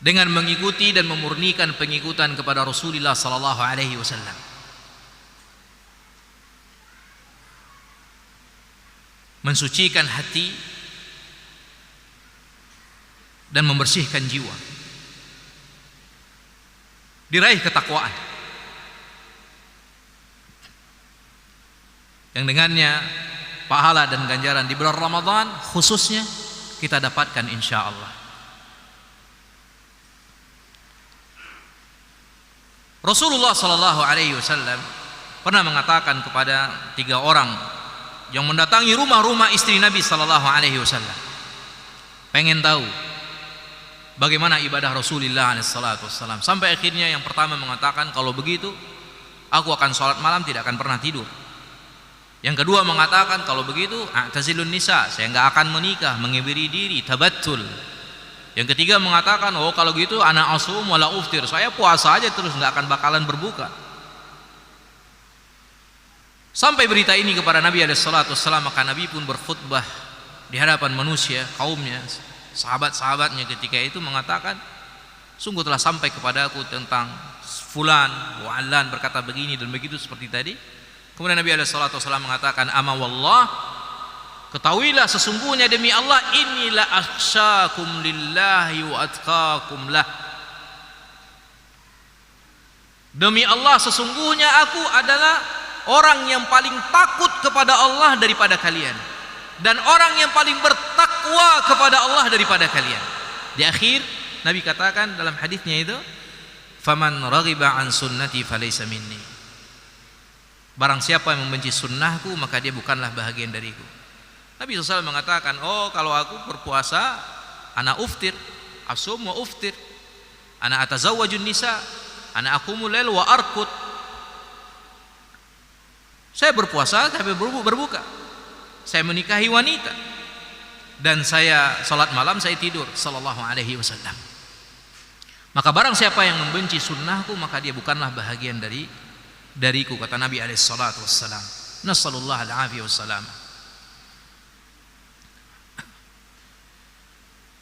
dengan mengikuti dan memurnikan pengikutan kepada Rasulullah sallallahu alaihi wasallam. Mensucikan hati dan membersihkan jiwa, diraih ketakwaan yang dengannya pahala dan ganjaran di bulan Ramadan khususnya kita dapatkan insyaallah. Rasulullah sallallahu alaihi wasallam pernah mengatakan kepada 3 orang yang mendatangi rumah-rumah istri Nabi sallallahu alaihi wasallam, pengen tahu bagaimana ibadah Rasulullah alaihi salatu wasallam, sampai akhirnya yang pertama mengatakan, kalau begitu aku akan sholat malam, tidak akan pernah tidur. Yang kedua mengatakan, kalau begitu a'tazilun nisa, saya enggak akan menikah, menghibiri diri, tabattul. Yang ketiga mengatakan, oh kalau gitu ana asum wala uftir, saya puasa aja terus, enggak akan bakalan berbuka. Sampai berita ini kepada Nabi alaihi salatu wasallam, maka Nabi pun berkhutbah di hadapan manusia, kaumnya, sahabat-sahabatnya ketika itu mengatakan, sungguh telah sampai kepadaku tentang fulan wa allan berkata begini dan begitu seperti tadi. Kemudian Nabi alaihi salatu wasallam mengatakan, ama wallah, ketahuilah sesungguhnya demi Allah, inilah akhsyakum lillahi wa atqakum lah. Demi Allah, sesungguhnya aku adalah orang yang paling takut kepada Allah daripada kalian, dan orang yang paling bertakwa kepada Allah daripada kalian. Di akhir Nabi katakan dalam hadisnya itu, faman raghiba an sunnati falaysa minni. Barang siapa yang membenci sunnahku, maka dia bukanlah bahagian dariku. Nabi SAW mengatakan, oh kalau aku berpuasa, ana uftir, asum wa uftir, ana atazawwajun nisa, ana aqumul lail wa arqud. Saya berpuasa tapi berbuka, saya menikahi wanita, dan saya salat malam, saya tidur. Sallallahu alaihi wasallam. Maka barang siapa yang membenci sunnahku, maka dia bukanlah bahagian dariku, kata Nabi alaihi salatu wassalam. Nasallallahu alaihi wasallam.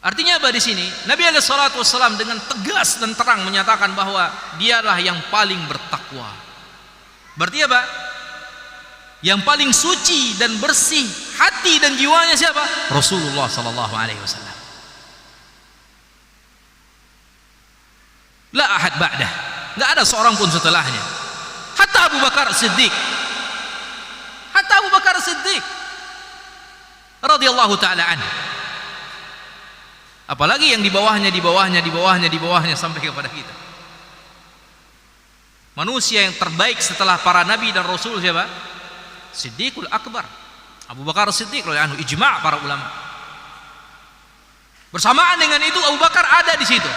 Artinya apa di sini? Nabi alaihi salatu wassalam dengan tegas dan terang menyatakan bahwa dialah yang paling bertakwa. Berarti apa? Yang paling suci dan bersih hati dan jiwanya siapa? Rasulullah sallallahu alaihi wasallam. La ahad ba'dah, enggak ada seorang pun setelahnya. Hatta Abu Bakar Siddiq. Hatta Abu Bakar Siddiq radhiyallahu taala anhu. Apalagi yang di bawahnya sampai kepada kita. Manusia yang terbaik setelah para nabi dan rasul siapa? Siddiqul Akbar, Abu Bakar Siddiq radhiyallahu anhu, ijma' para ulama. Bersamaan dengan itu Abu Bakar ada di situ.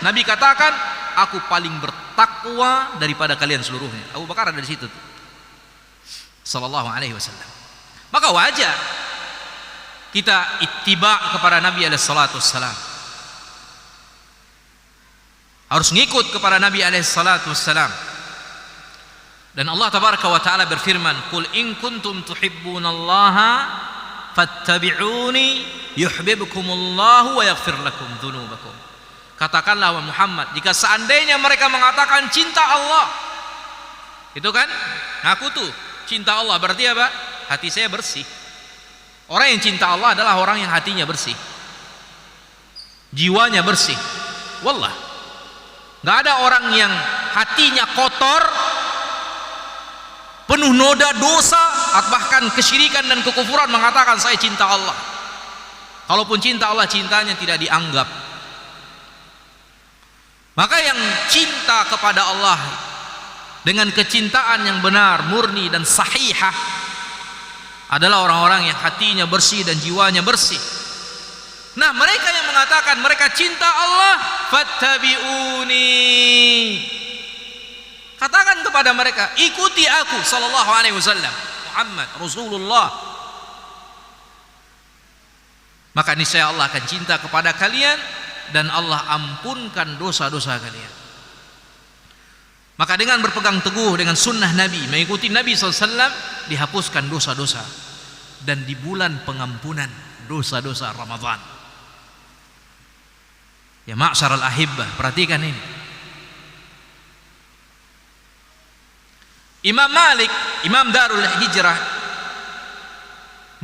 Nabi katakan, aku paling bertakwa daripada kalian seluruhnya. Abu Bakar ada di situ tuh. Sallallahu alaihi wasallam. Maka wajar kita ittiba kepada Nabi alaihi salatu wassalam. Harus ngikut kepada Nabi alaihi salatu wassalam. Dan Allah tabaraka wa taala berfirman, "Qul in kuntum tuhibbunallaha fattabi'uni yuhibbukumullahu wa yaghfir lakum dzunubakum." Katakanlah wahai Muhammad, jika seandainya mereka mengatakan cinta Allah, itu kan ngaku tuh cinta Allah, berarti apa? Hati saya bersih. Orang yang cinta Allah adalah orang yang hatinya bersih, jiwanya bersih. Wallah, nggak ada orang yang hatinya kotor, penuh noda dosa, bahkan kesyirikan dan kekufuran, mengatakan saya cinta Allah. Kalaupun cinta Allah, cintanya tidak dianggap. Maka yang cinta kepada Allah dengan kecintaan yang benar, murni dan sahihah adalah orang-orang yang hatinya bersih dan jiwanya bersih. Nah, mereka yang mengatakan mereka cinta Allah, fattabi'uni, katakan kepada mereka, ikuti aku sallallahu alaihi wasallam, Muhammad Rasulullah. Maka niscaya Allah akan cinta kepada kalian dan Allah ampunkan dosa-dosa kalian. Maka dengan berpegang teguh dengan sunnah Nabi, mengikuti Nabi SAW, dihapuskan dosa-dosa. Dan di bulan pengampunan dosa-dosa Ramadan. Ya ma'syaral ahibbah, perhatikan ini. Imam Malik, Imam Darul Hijrah,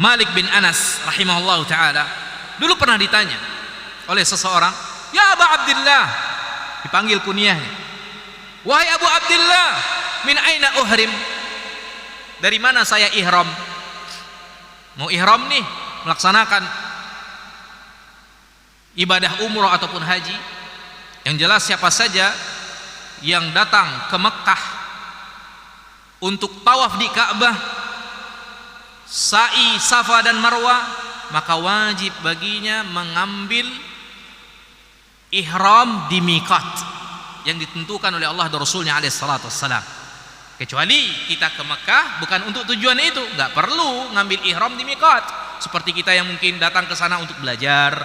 Malik bin Anas rahimahullah ta'ala, dulu pernah ditanya oleh seseorang, "Ya Aba Abdillah," dipanggil kunyahnya, "Wahai Abu Abdillah, min aina uhrim?" Dari mana saya ihram? Mau ihram nih, melaksanakan ibadah umrah ataupun haji. Yang jelas siapa saja yang datang ke Mekah untuk tawaf di Ka'bah, sa'i Safa dan Marwah, maka wajib baginya mengambil ihram di miqat yang ditentukan oleh Allah dan Rasulnya alaihi salatu wassalam. Kecuali kita ke Mekah bukan untuk tujuan itu, nggak perlu ngambil ihram di miqat. Seperti kita yang mungkin datang ke sana untuk belajar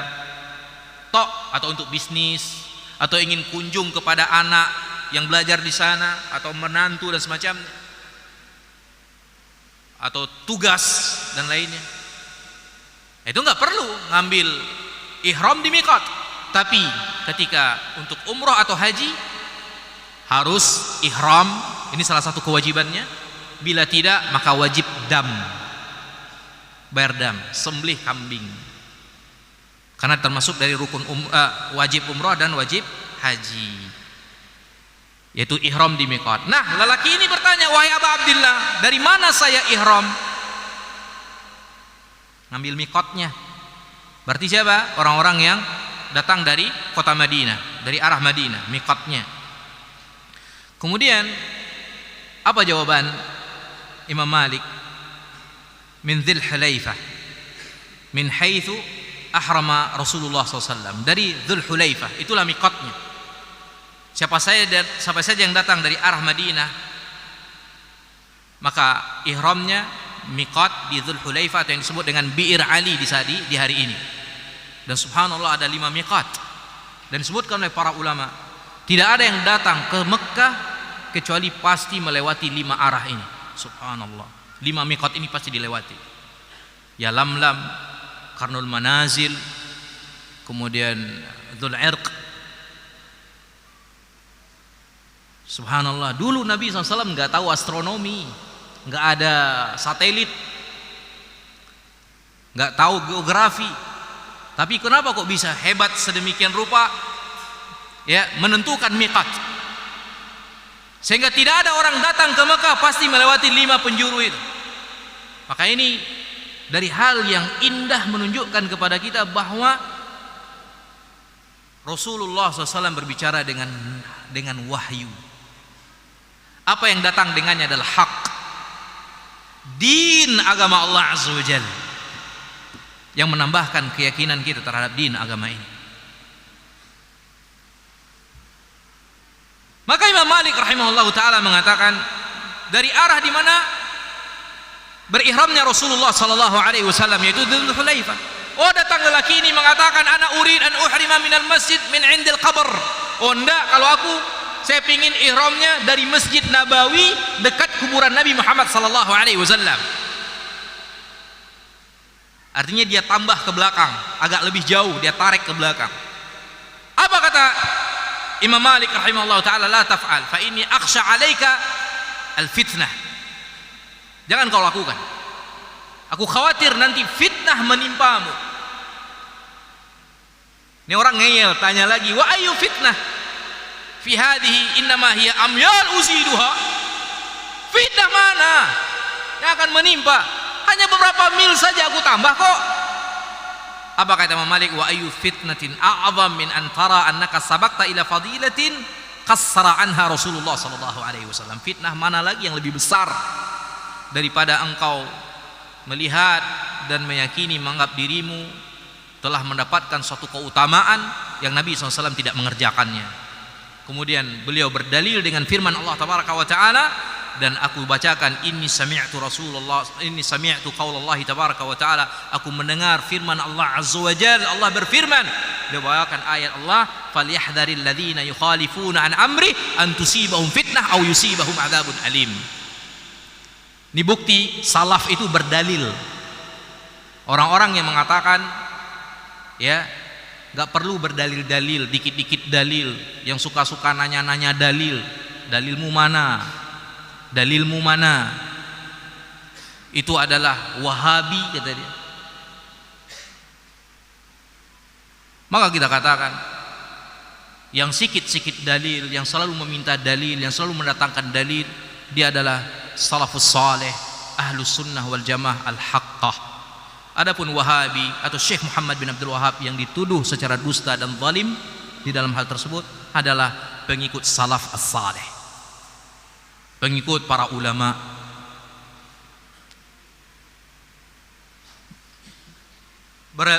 tok, atau untuk bisnis, atau ingin kunjung kepada anak yang belajar di sana, atau menantu dan semacamnya, atau tugas dan lainnya. Itu nggak perlu ngambil ihram di miqat. Tapi ketika untuk umrah atau haji harus ihram, ini salah satu kewajibannya. Bila tidak, maka wajib dam, bayar dam, sembelih kambing, karena termasuk dari rukun wajib umrah dan wajib haji, yaitu ihram di miqat. Nah, lelaki ini bertanya, "Wahai Aba Abdillah, dari mana saya ihram?" Ngambil miqatnya. Berarti siapa? Orang-orang yang datang dari kota Madinah, dari arah Madinah, miqatnya. Kemudian apa jawaban Imam Malik? Min Dzul Hulaifah, min haitsu ahrama Rasulullah SAW, dari Dzul Hulaifah, itulah miqatnya. Siapa saja yang datang dari arah Madinah, maka ihramnya miqat di Dzul Hulaifah, atau yang disebut dengan Bi'ir Ali di hari ini. Dan subhanallah, ada 5 miqat, dan disebutkan oleh para ulama, tidak ada yang datang ke Mekah kecuali pasti melewati 5 arah ini. Subhanallah, 5 miqat ini pasti dilewati. Ya Lamlam, Qarnul Manazil, kemudian Dzul Irq. Subhanallah, dulu Nabi SAW nggak tahu astronomi, nggak ada satelit, nggak tahu geografi. Tapi kenapa kok bisa hebat sedemikian rupa ya menentukan miqat? sehingga tidak ada orang datang ke Mekah pasti melewati 5 penjuru itu. Maka ini dari hal yang indah menunjukkan kepada kita bahwa Rasulullah SAW berbicara dengan wahyu. Apa yang datang dengannya adalah hak, din agama Allah Azza wa Jalla, yang menambahkan keyakinan kita terhadap din agama ini. Maka Imam Malik rahimahullah ta'ala mengatakan, dari arah di mana berihramnya Rasulullah sallallahu alaihi wasallam, yaitu Dzul Hulaifah. Oh, datang lelaki ini mengatakan, ana urid an uhrima minal masjid min indil qabr. Oh enggak, kalau saya pingin ihramnya dari Masjid Nabawi dekat kuburan Nabi Muhammad sallallahu alaihi wasallam. Artinya dia tambah ke belakang, agak lebih jauh, dia tarik ke belakang. Apa kata Imam Malik rahimahullah ta'ala? La taf'al fa inni akhsha 'alaika al-fitnah. Jangan kau lakukan, aku khawatir nanti fitnah menimpamu. Ini orang ngeyel, tanya lagi, wa ayu fitnah fi hadhihi innama hiya amyal uziduha. Fitnah mana yang akan menimpa? Hanya beberapa mil saja aku tambah kok. Apa kata Imam Malik? Wa ayu fitnatin a'zam min an tara annaka sabaqta ila fadilatin qassara anha Rasulullah sallallahu alaihi wasallam. Fitnah mana lagi yang lebih besar daripada engkau melihat dan meyakini, menganggap dirimu telah mendapatkan suatu keutamaan yang Nabi SAW tidak mengerjakannya. Kemudian beliau berdalil dengan firman Allah tabaraka wa taala, dan aku bacakan, inni sami'tu Rasulullah, inni sami'tu qaulallahi tabaraka wa taala, aku mendengar firman Allah azza wa jalla. Allah berfirman, dia bawakan ayat Allah, falyahdharil ladzina yukhalifuna an amri an tusibahum fitnah aw yusibahum adzabun alim. Ini bukti salaf itu berdalil. Orang-orang yang mengatakan ya nggak perlu berdalil-dalil, dikit-dikit dalil, yang suka-suka nanya-nanya dalil, dalilmu mana, dalilmu mana, itu adalah Wahabi, kata dia. Maka kita katakan, yang sikit-sikit dalil, yang selalu meminta dalil, yang selalu mendatangkan dalil, dia adalah salafus saleh, ahlus sunnah wal jamaah al-haqqah. Adapun Wahabi atau Syekh Muhammad bin Abdul Wahab yang dituduh secara dusta dan zalim di dalam hal tersebut adalah pengikut salaf as-saleh, pengikut para ulama.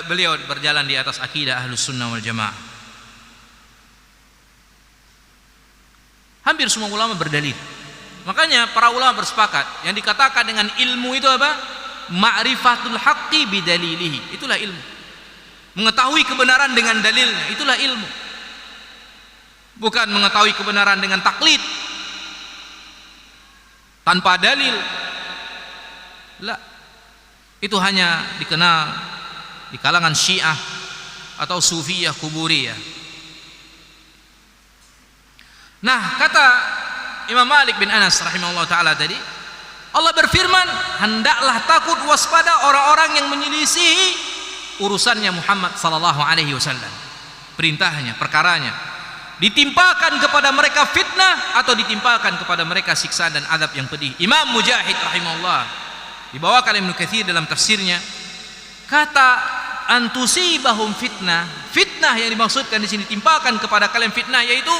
Beliau berjalan di atas akidah ahlus sunnah wal jamaah. Hampir semua ulama berdalil. Makanya para ulama bersepakat, yang dikatakan dengan ilmu itu apa? Ma'rifatul haqqi bidalilihi. Itulah ilmu. Mengetahui kebenaran dengan dalilnya, itulah ilmu. Bukan mengetahui kebenaran dengan taklid tanpa dalil. La. Itu hanya dikenal di kalangan Syiah atau Sufiyah Kuburiyah. Nah, kata Imam Malik bin Anas rahimahullah ta'ala tadi, Allah berfirman, hendaklah takut waspada orang-orang yang menyelisihi urusannya Muhammad sallallahu alaihi wasallam, perintahnya, perkaranya, ditimpakan kepada mereka fitnah atau ditimpakan kepada mereka siksaan dan azab yang pedih. Imam Mujahid rahimahullah, dibawakan Ibnu Katsir dalam tafsirnya, kata antusibahum fitnah, fitnah yang dimaksudkan di sini timpakan kepada kalian fitnah, yaitu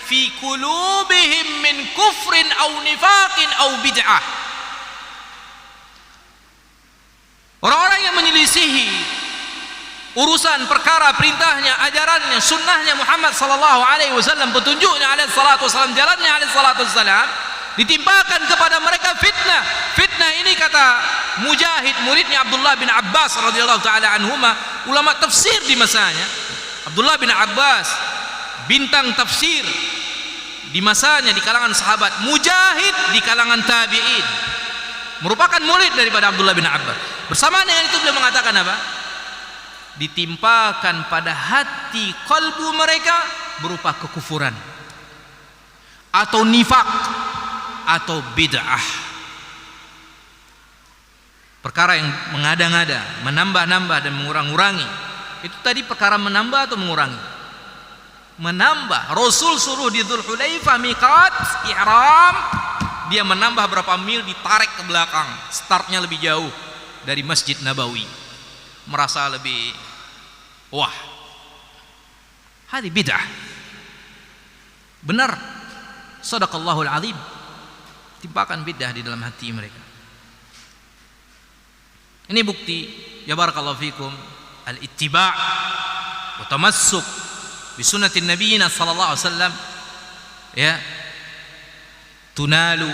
fi qulubihim min kufrin au nifaqin au bid'ah. Orang-orang yang menyelisihi urusan perkara perintahnya, ajarannya, sunnahnya Muhammad sallallahu alaihi wasallam, petunjuknya alaihi salatu wasallam, jalannya alaihi salatu wasallam, ditimpakan kepada mereka fitnah. Fitnah ini kata Mujahid, muridnya Abdullah bin Abbas radhiyallahu taala anhuma, ulama tafsir di masanya. Abdullah bin Abbas bintang tafsir di masanya di kalangan sahabat, Mujahid di kalangan tabi'in, merupakan murid daripada Abdullah bin Abbas. Bersamaan dengan itu beliau mengatakan apa? Ditimpakan pada hati kalbu mereka berupa kekufuran atau nifak atau bid'ah, perkara yang mengada-ngada, menambah-nambah dan mengurang-urangi. Itu tadi perkara menambah atau mengurangi? menambah. Rasul suruh di Dzulhulaifah miqat ihram, dia menambah berapa mil, ditarik ke belakang, startnya lebih jauh dari Masjid Nabawi, merasa lebih wah. Hadi bid'ah. Benar, sadaqallahul azim, timpakan bid'ah di dalam hati mereka. Ini bukti, ya barakallahu fikum, al-ittiba' wa tamassuk bi sunnatin nabiyina sallallahu alaihi wasallam, ya, tunalu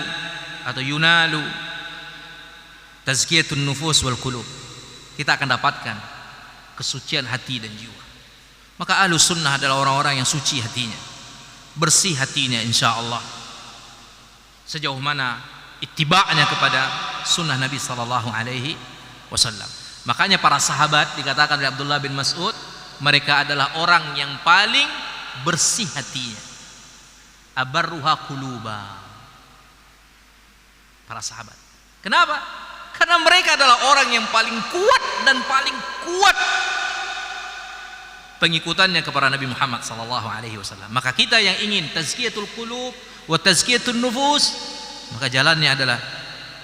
atau yunalu tazkiyatun nufus wal qulub. Kita akan dapatkan kesucian hati dan jiwa. Maka ahlus sunnah adalah orang-orang yang suci hatinya, bersih hatinya insyaallah, sejauh mana ittiba'nya kepada sunnah Nabi sallallahu alaihi wasallam. Makanya para sahabat dikatakan oleh Abdullah bin Mas'ud, mereka adalah orang yang paling bersih hatinya, abarruha quluba. Para sahabat. Kenapa? Karena mereka adalah orang yang paling kuat dan paling kuat pengikutannya kepada Nabi Muhammad sallallahu alaihi wasallam. Maka kita yang ingin tazkiyatul qulub wa tazkiyatun nufus, maka jalannya adalah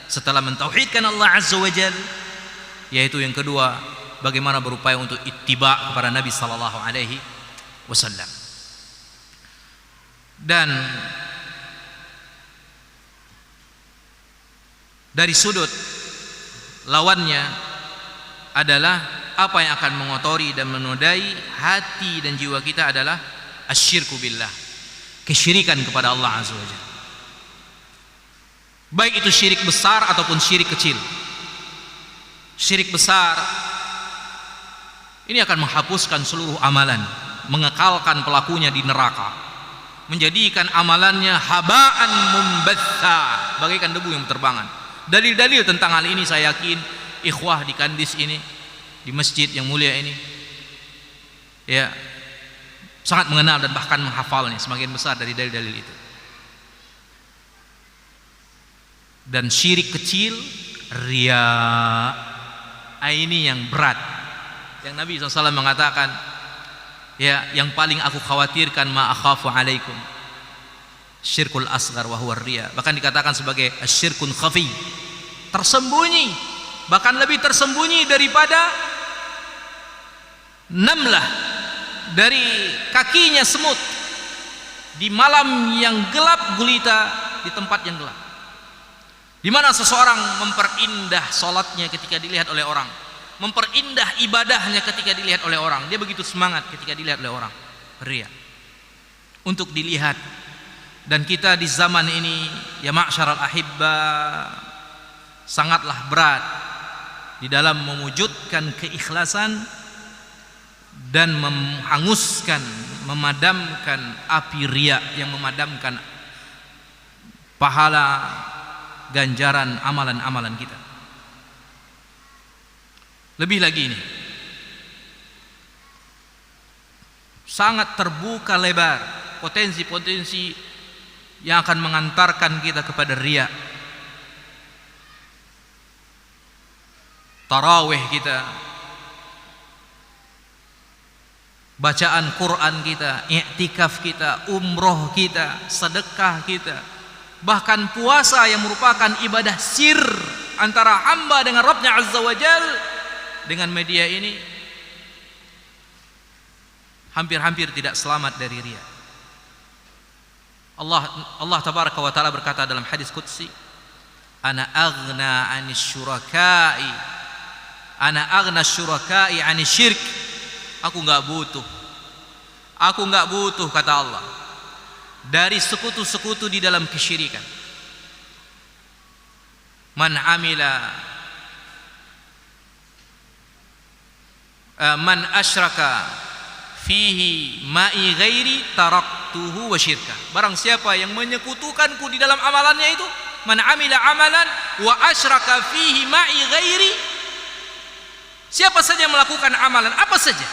setelah mentauhidkan Allah azza wajalla, yaitu yang kedua, bagaimana berupaya untuk ittiba kepada Nabi sallallahu alaihi wasallam. Dan dari sudut lawannya adalah apa yang akan mengotori dan menodai hati dan jiwa kita adalah asyirku billah, kesyirikan kepada Allah azza wajalla. Baik itu syirik besar ataupun syirik kecil. Syirik besar ini akan menghapuskan seluruh amalan, mengekalkan pelakunya di neraka, menjadikan amalannya haba'an mumbatha, bagaikan debu yang berterbangan. Dalil-dalil tentang hal ini saya yakin ikhwah di Kandis ini, di masjid yang mulia ini, ya, sangat mengenal dan bahkan menghafalnya sebagian besar dari dalil-dalil itu. Dan syirik kecil, riya, ini yang berat, yang Nabi SAW mengatakan, ya, yang paling aku khawatirkan, ma akhafu alaikum syirkul asghar wa huwa riya. Bahkan dikatakan sebagai asyirkun khafi, tersembunyi, bahkan lebih tersembunyi daripada namlah dari kakinya semut di malam yang gelap gulita, di tempat yang gelap, di mana seseorang memperindah salatnya ketika dilihat oleh orang, memperindah ibadahnya ketika dilihat oleh orang, dia begitu semangat ketika dilihat oleh orang. Riya, untuk dilihat. Dan kita di zaman ini, ya ma'syaral ahibba, sangatlah berat di dalam mewujudkan keikhlasan dan menghanguskan, memadamkan api riya yang memadamkan pahala ganjaran amalan-amalan kita. Lebih lagi ini sangat terbuka lebar potensi-potensi yang akan mengantarkan kita kepada riya. Tarawih kita, bacaan Quran kita, i'tikaf kita, umroh kita, sedekah kita, bahkan puasa yang merupakan ibadah sir antara hamba dengan Rabbnya azza wa jal, dengan media ini hampir-hampir tidak selamat dari riya. Allah tabaraka wa taala berkata dalam hadis qudsi, ana aghna 'anis syuraka'i, ana aghna syuraka'i 'anis syirk. Aku enggak butuh kata Allah dari sekutu-sekutu di dalam kesyirikan. Man asyraka fihi ma'i ghairi taraktuhu wa syirka. Barang siapa yang menyekutukanku di dalam amalannya itu, man amila amalan wa asyraka fihi ma'i ghairi, siapa saja melakukan amalan apa saja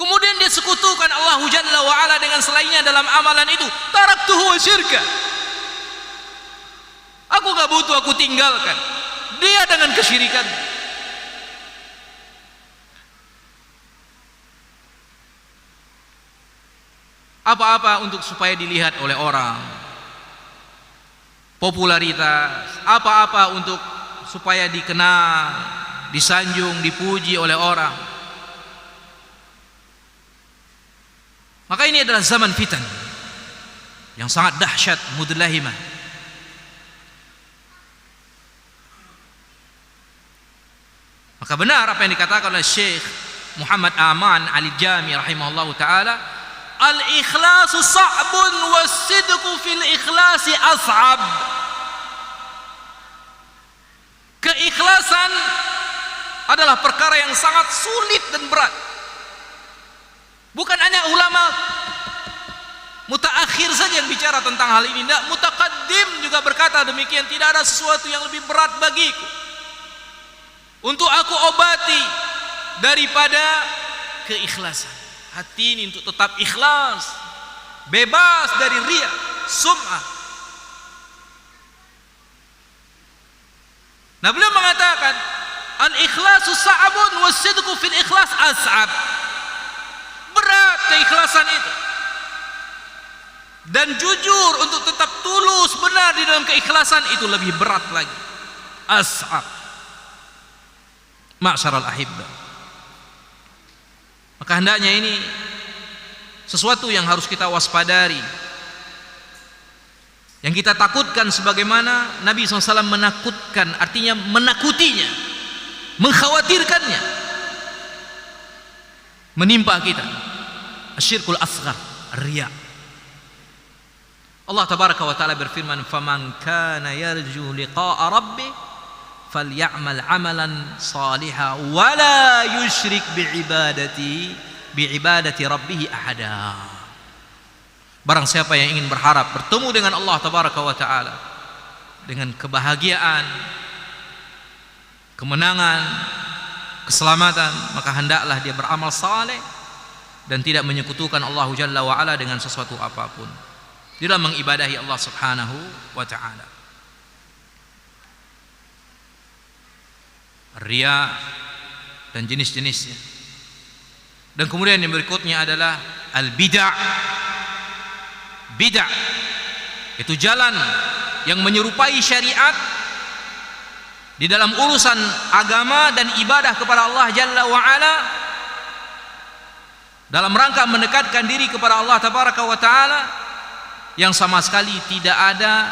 kemudian dia sekutukan Allah Jalla wa ala dengan selainnya dalam amalan itu, taraktuhu wa syirka, aku gak butuh, aku tinggalkan dia dengan kesyirikan. Apa-apa untuk supaya dilihat oleh orang, popularitas, apa-apa untuk supaya dikenal, disanjung, dipuji oleh orang. Maka ini adalah zaman fitan yang sangat dahsyat, mudlahimah. Maka benar apa yang dikatakan oleh Syekh Muhammad Aman Al-Jami rahimahullahu taala, al-ikhlasu sa'bun was-sidqu fil ikhlasi as'ab. Keikhlasan adalah perkara yang sangat sulit dan berat. Bukan hanya ulama mutaakhir saja yang bicara tentang hal ini, tidak, mutaqaddim juga berkata demikian. Tidak ada sesuatu yang lebih berat bagiku untuk aku obati daripada keikhlasan. Hati ini untuk tetap ikhlas, bebas dari riya, sum'ah. Nah, beliau mengatakan al-ikhlasu sa'abun was-sidqu fil ikhlas as'ab. Berat keikhlasan itu, dan jujur untuk tetap tulus benar di dalam keikhlasan itu lebih berat lagi. As'ab. Ma'syaral ahibba. Maka hendaknya ini sesuatu yang harus kita waspadari, yang kita takutkan, sebagaimana Nabi SAW menakutkan, artinya menakutinya, mengkhawatirkannya menimpa kita. Asyirkul asghar, riya. Allah tabaraka wa taala berfirman, faman kana yarju liqa'a rabbih falyamal amalan salihan wa la yusyrik biibadati rabbih ahada. Barang siapa yang ingin berharap bertemu dengan Allah tabaraka wa taala dengan kebahagiaan, kemenangan, keselamatan, maka hendaklah dia beramal saleh dan tidak menyekutukan Allah Jalla wa Ala dengan sesuatu apapun di dalam mengibadahi Allah Subhanahu wa taala. Riya dan jenis-jenisnya. Dan kemudian yang berikutnya adalah al-bid'ah. Bid'ah itu jalan yang menyerupai syariat di dalam urusan agama dan ibadah kepada Allah Jalla wa Ala, dalam rangka mendekatkan diri kepada Allah Tabaraka wa Ta'ala, yang sama sekali tidak ada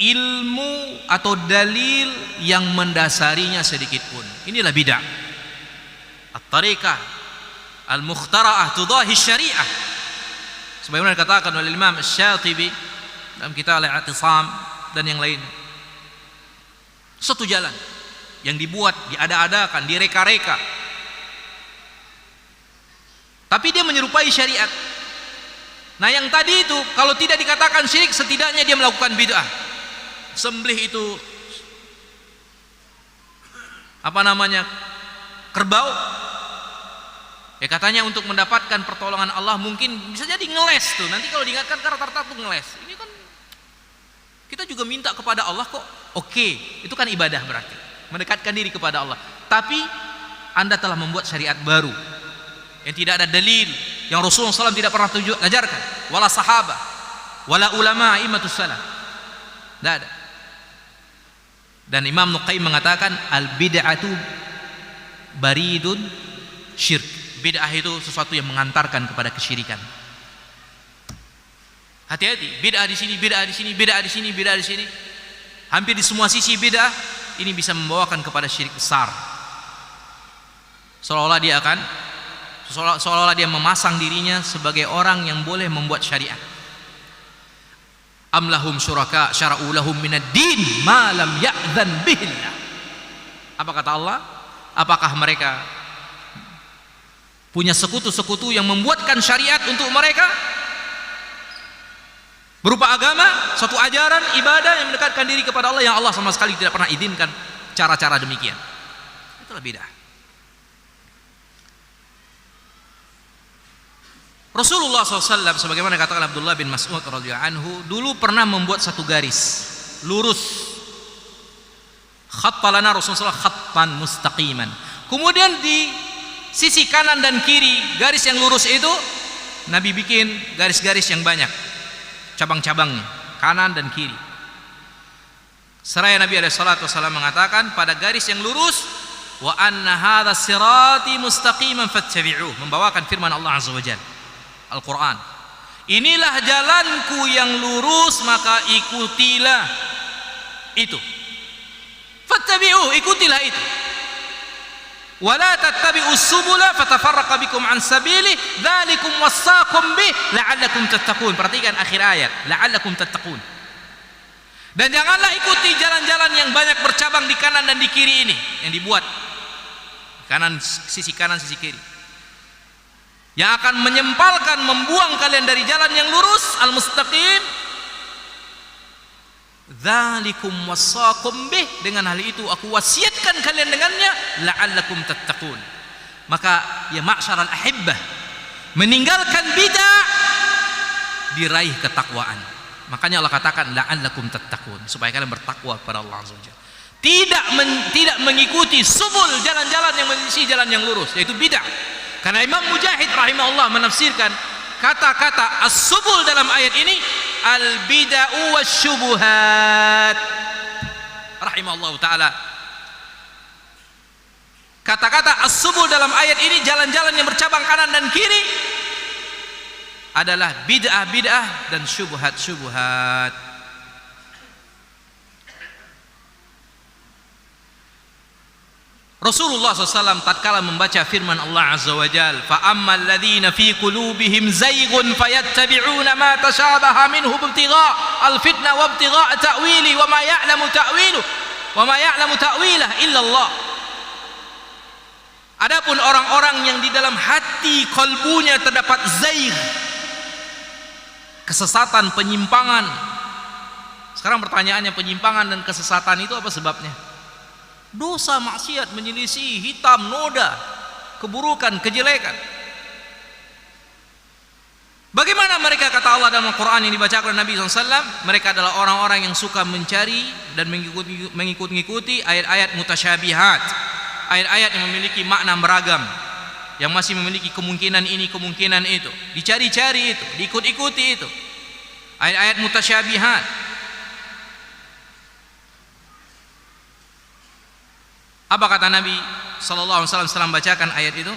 ilmu atau dalil yang mendasarinya sedikit pun. Inilah bid'ah. At-tariqah al-mukhtara'ah tudahi syariah, sebagaimana dikatakan oleh Imam Asy-Syatibi dalam kitab Al-I'tisam dan yang lain. Satu jalan yang dibuat, diada-adakan, direka-reka, tapi dia menyerupai syariat. Nah, yang tadi itu kalau tidak dikatakan syirik, setidaknya dia melakukan bid'ah. Sembelih itu apa namanya, kerbau, ya katanya untuk mendapatkan pertolongan Allah, mungkin bisa jadi ngeles tuh. Nanti kalau diingatkan karena tertentu ngeles. Ini kan kita juga minta kepada Allah kok. Oke, itu kan ibadah, berarti mendekatkan diri kepada Allah. Tapi Anda telah membuat syariat baru yang tidak ada dalil, yang Rasulullah SAW tidak pernah ajarkan, wala sahabah, wala ulama imatus salah, tidak ada. Dan Imam Nuqaim mengatakan al-bid'atu baridun syirk. Bid'ah itu sesuatu yang mengantarkan kepada kesyirikan. Hati-hati, bid'ah di sini, bid'ah di sini, bid'ah di sini, bid'ah di sini. Hampir di semua sisi bid'ah ini bisa membawakan kepada syirik besar. Seolah-olah dia memasang dirinya sebagai orang yang boleh membuat syariat. Am lahum syuraka syara'u lahum minad din ma lam ya'dzan bihillah. Apa kata Allah? Apakah mereka punya sekutu-sekutu yang membuatkan syariat untuk mereka berupa agama, suatu ajaran ibadah yang mendekatkan diri kepada Allah yang Allah sama sekali tidak pernah izinkan cara-cara demikian? Itulah bid'ah. Rasulullah SAW sebagaimana katakan Abdullah bin Mas'ud radhiyallahu anhu, dulu pernah membuat satu garis lurus. Khattalana Rasulullah khattan mustaqiman. Kemudian di sisi kanan dan kiri garis yang lurus itu Nabi bikin garis-garis yang banyak, cabang-cabangnya, kanan dan kiri. Seraya Nabi SAW mengatakan pada garis yang lurus, wa anna hadha sirati mustaqiman fattabi'uh, membawakan firman Allah Azza wa Jalla, Al-Quran. Inilah jalanku yang lurus, maka ikutilah itu. Fattabi'uh, ikutilah itu. Wala tattabi'us subula fatafarraqa bikum an sabili dzalikum wassaqum bih la'allakum tattaqun. Perhatikan akhir ayat, la'allakum tattaqun. Dan janganlah ikuti jalan-jalan yang banyak bercabang di kanan dan di kiri ini yang dibuat kanan, sisi kiri, yang akan menyempalkan, membuang kalian dari jalan yang lurus al-mustaqim. Dzalikum wassaqum bih, dengan hal itu aku wasiatkan kalian dengannya, la'allakum tattaqun. Maka ya ma'syaral ahibbah, meninggalkan bid'ah diraih ketakwaan. Makanya Allah katakan la'allakum tattaqun, supaya kalian bertakwa kepada Allah Azza wa Jalla. Tidak mengikuti subul, jalan-jalan yang menyisi jalan yang lurus, yaitu bid'ah. Karena Imam Mujahid rahimahullah menafsirkan kata-kata as-subul dalam ayat ini al-bid'ah wasyubuhat rahimahullah taala. Kata-kata as-subul dalam ayat ini, jalan-jalan yang bercabang kanan dan kiri, adalah bid'ah-bid'ah dan syubhat-syubhat. Rasulullah SAW tatkala membaca firman Allah Azza wa Jalla, fa ammal ladzina fi qulubihim zayghun fayattabi'una ma tashabaha minhu ibtigha' al-fitnah wa ibtigha' ta'wili wa ma ya'lamu ta'wilah illa Allah. Adapun orang-orang yang di dalam hati kalbunya terdapat zaigh, kesesatan, penyimpangan. Sekarang pertanyaannya, penyimpangan dan kesesatan itu apa sebabnya? Dosa, maksiat, menyelisih, hitam, noda, keburukan, kejelekan. Bagaimana mereka, kata Allah dalam Al-Quran yang dibacakan oleh Nabi SAW, mereka adalah orang-orang yang suka mencari dan mengikuti ayat-ayat mutasyabihat, ayat-ayat yang memiliki makna beragam, yang masih memiliki kemungkinan ini, kemungkinan itu, dicari-cari itu, diikut-ikuti itu, ayat-ayat mutasyabihat. Apa kata Nabi sallallahu alaihi wasallam setelah membacakan ayat itu?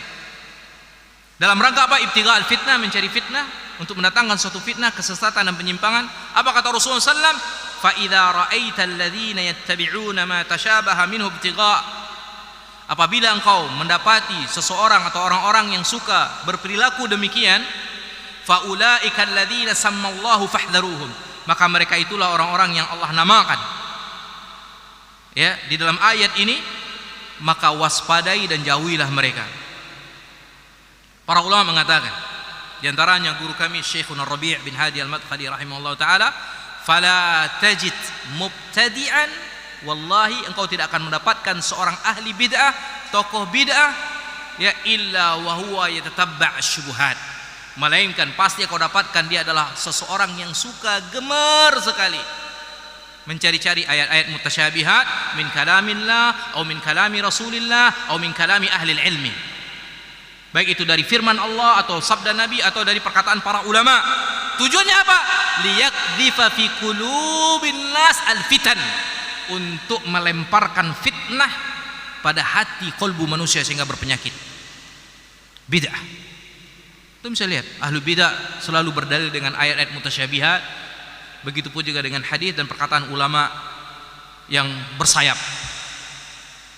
Dalam rangka apa? Ibtigha al-fitnah, mencari fitnah, untuk mendatangkan suatu fitnah, kesesatan dan penyimpangan. Apa kata Rasulullah sallallahu alaihi wasallam? Fa idza ra'aita alladziina yattabi'una ma tashabaha minhu ibtigha'. Apabila engkau mendapati seseorang atau orang-orang yang suka berperilaku demikian, fa ulaika alladziina sammallahu fahdharuhum, maka mereka itulah orang-orang yang Allah namakan. Ya, di dalam ayat ini, maka waspadai dan jauhilah mereka. Para ulama mengatakan, di antaranya guru kami Syekhuna Rabi' bin Hadi Al-Madkhali rahimahullah ta'ala, fala tajid mubtadi'an, wallahi engkau tidak akan mendapatkan seorang ahli bid'ah, tokoh bid'ah, ya illa wa huwa yatatabba' syubuhat, melainkan pasti kau dapatkan dia adalah seseorang yang suka, gemar sekali mencari-cari ayat-ayat mutasyabihat min kalamillah atau min kalami Rasulillah atau min kalami ahli ilmi, baik itu dari firman Allah atau sabda Nabi atau dari perkataan para ulama. Tujuannya apa? Liyakdzifa fi qulubin nas al-fitan, untuk melemparkan fitnah pada hati kolbu manusia sehingga berpenyakit bid'ah. Itu bisa lihat, ahlu bid'ah selalu berdalil dengan ayat-ayat mutasyabihat. Begitupun juga dengan hadis dan perkataan ulama yang bersayap.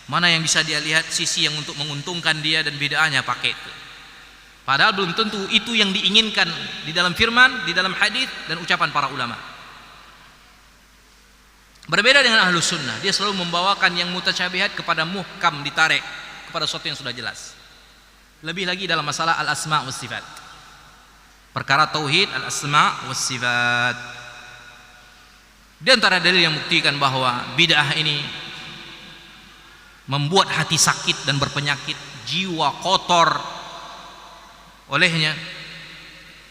Mana yang bisa dia lihat sisi yang untuk menguntungkan dia dan bid'ahnya pakai itu. Padahal belum tentu itu yang diinginkan di dalam firman, di dalam hadis dan ucapan para ulama. Berbeda dengan ahlu sunnah, dia selalu membawakan yang mutasyabihat kepada muhkam, ditarik kepada sesuatu yang sudah jelas. Lebih lagi dalam masalah al-asma' was sifat, perkara tauhid al-asma' was sifat. Di antara dalil yang membuktikan bahwa bid'ah ini membuat hati sakit dan berpenyakit, jiwa kotor olehnya,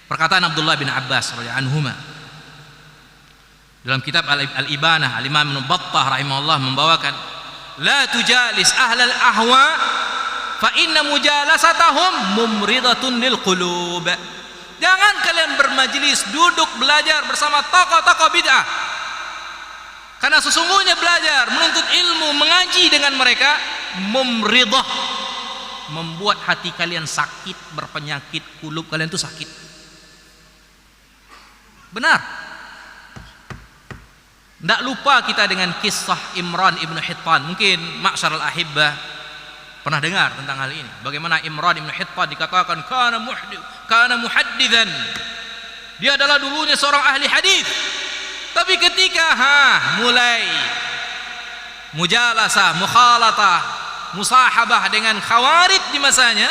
perkataan Abdullah bin Abbas radhiyallahu anhuma dalam kitab Al-Ibanah. Al-Imam Ibnu Battah rahimahullah membawakan, la tujalis ahlal ahwa fa inna mujalasatahum mumridatun lil qulub Jangan kalian bermajelis, duduk belajar bersama tokoh-tokoh bid'ah. Karena sesungguhnya belajar, menuntut ilmu, mengaji dengan mereka mumridah, membuat hati kalian sakit, berpenyakit, kulub kalian itu sakit. Benar. Tidak lupa kita dengan kisah Imran ibn Hittan. Mungkin ma'syarul ahibbah pernah dengar tentang hal ini. Bagaimana Imran ibn Hittan dikatakan kana muhaddithan. Dia adalah dulunya seorang ahli hadis. Tapi ketika mulai mujalasah, mukhalatah, musahabah dengan khawarij di masanya,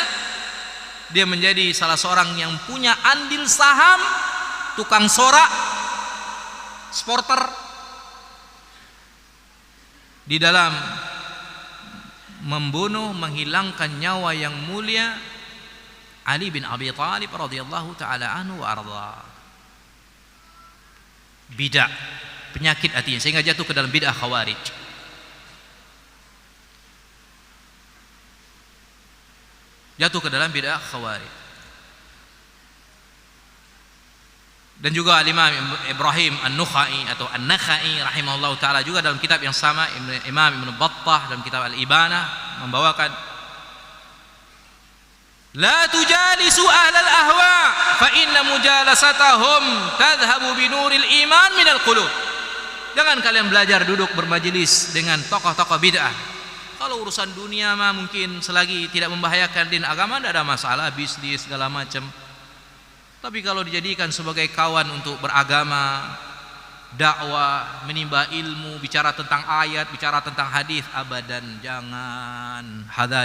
dia menjadi salah seorang yang punya andil saham, tukang sorak, sporter di dalam membunuh, menghilangkan nyawa yang mulia Ali bin Abi Thalib radhiyallahu taala anhu wa arda. Bid'ah, penyakit hatinya sehingga jatuh ke dalam bid'ah khawarij. Jatuh ke dalam bid'ah khawarij. Dan juga Imam Ibrahim An-Nukhai atau An-Nakhai rahimahullah ta'ala juga dalam kitab yang sama, Imam Ibn Battah dalam kitab Al-Ibanah membawakan la tujalisu ahlal ahwa fa inna mujalasatahum tadhhabu binuril iman minal qulub. Jangan kalian belajar duduk bermajelis dengan tokoh-tokoh bid'ah. Kalau urusan dunia mah mungkin selagi tidak membahayakan din agama tidak ada masalah, bisnis segala macam. Tapi kalau dijadikan sebagai kawan untuk beragama, dakwah, menimba ilmu, bicara tentang ayat, bicara tentang hadis, abadan, jangan. Hadar.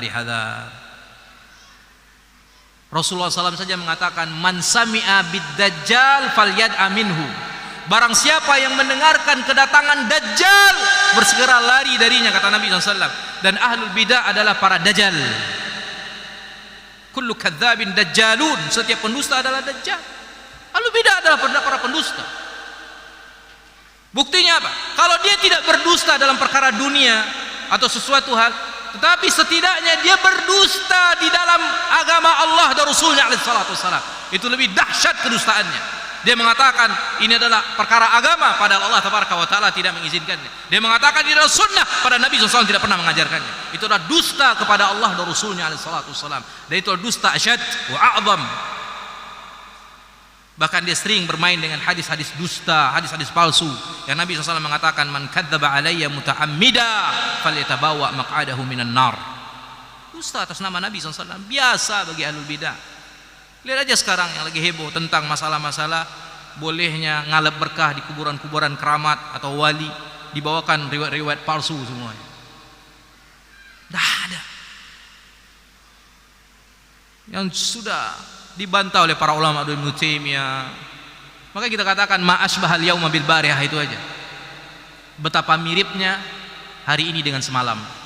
Rasulullah SAW saja mengatakan, man sami'a bid-dajjal falyad'a minhu. Barang siapa yang mendengarkan kedatangan Dajjal, bersegera lari darinya, kata Nabi SAW. Dan ahlul bidah adalah para dajjal. Kullu kadzabin dajjalun, setiap pendusta adalah dajjal. Ahlul bidah adalah para pendusta. Buktinya apa? Kalau dia tidak berdusta dalam perkara dunia atau sesuatu hal, tetapi setidaknya dia berdusta di dalam agama Allah dan Rasulnya alaihi salatu wassalam, itu lebih dahsyat kedustaannya. Dia mengatakan ini adalah perkara agama, padahal Allah tabaraka wa taala tidak mengizinkannya. Dia mengatakan ini adalah sunnah, padahal Nabi SAW tidak pernah mengajarkannya. Itu adalah dusta kepada Allah dan Rasulnya alaihi salatu wassalam. Dan itu adalah dusta asyad wa a'zam. Bahkan dia sering bermain dengan hadis-hadis dusta, hadis-hadis palsu. Yang Nabi SAW mengatakan, man kadzdzaba alayya muta'ammida falyatabawa maq'adahu minan nar. Dusta atas nama Nabi SAW, biasa bagi ahlul bidah. Lihat aja sekarang yang lagi heboh tentang masalah-masalah bolehnya ngalap berkah di kuburan-kuburan keramat atau wali, dibawakan riwayat-riwayat palsu semuanya. Dah ada. Yang sudah dibantah oleh para ulama Ibnu Taimiyah. Maka kita katakan ma asbahal yauma bil barihah, itu aja. Betapa miripnya hari ini dengan semalam.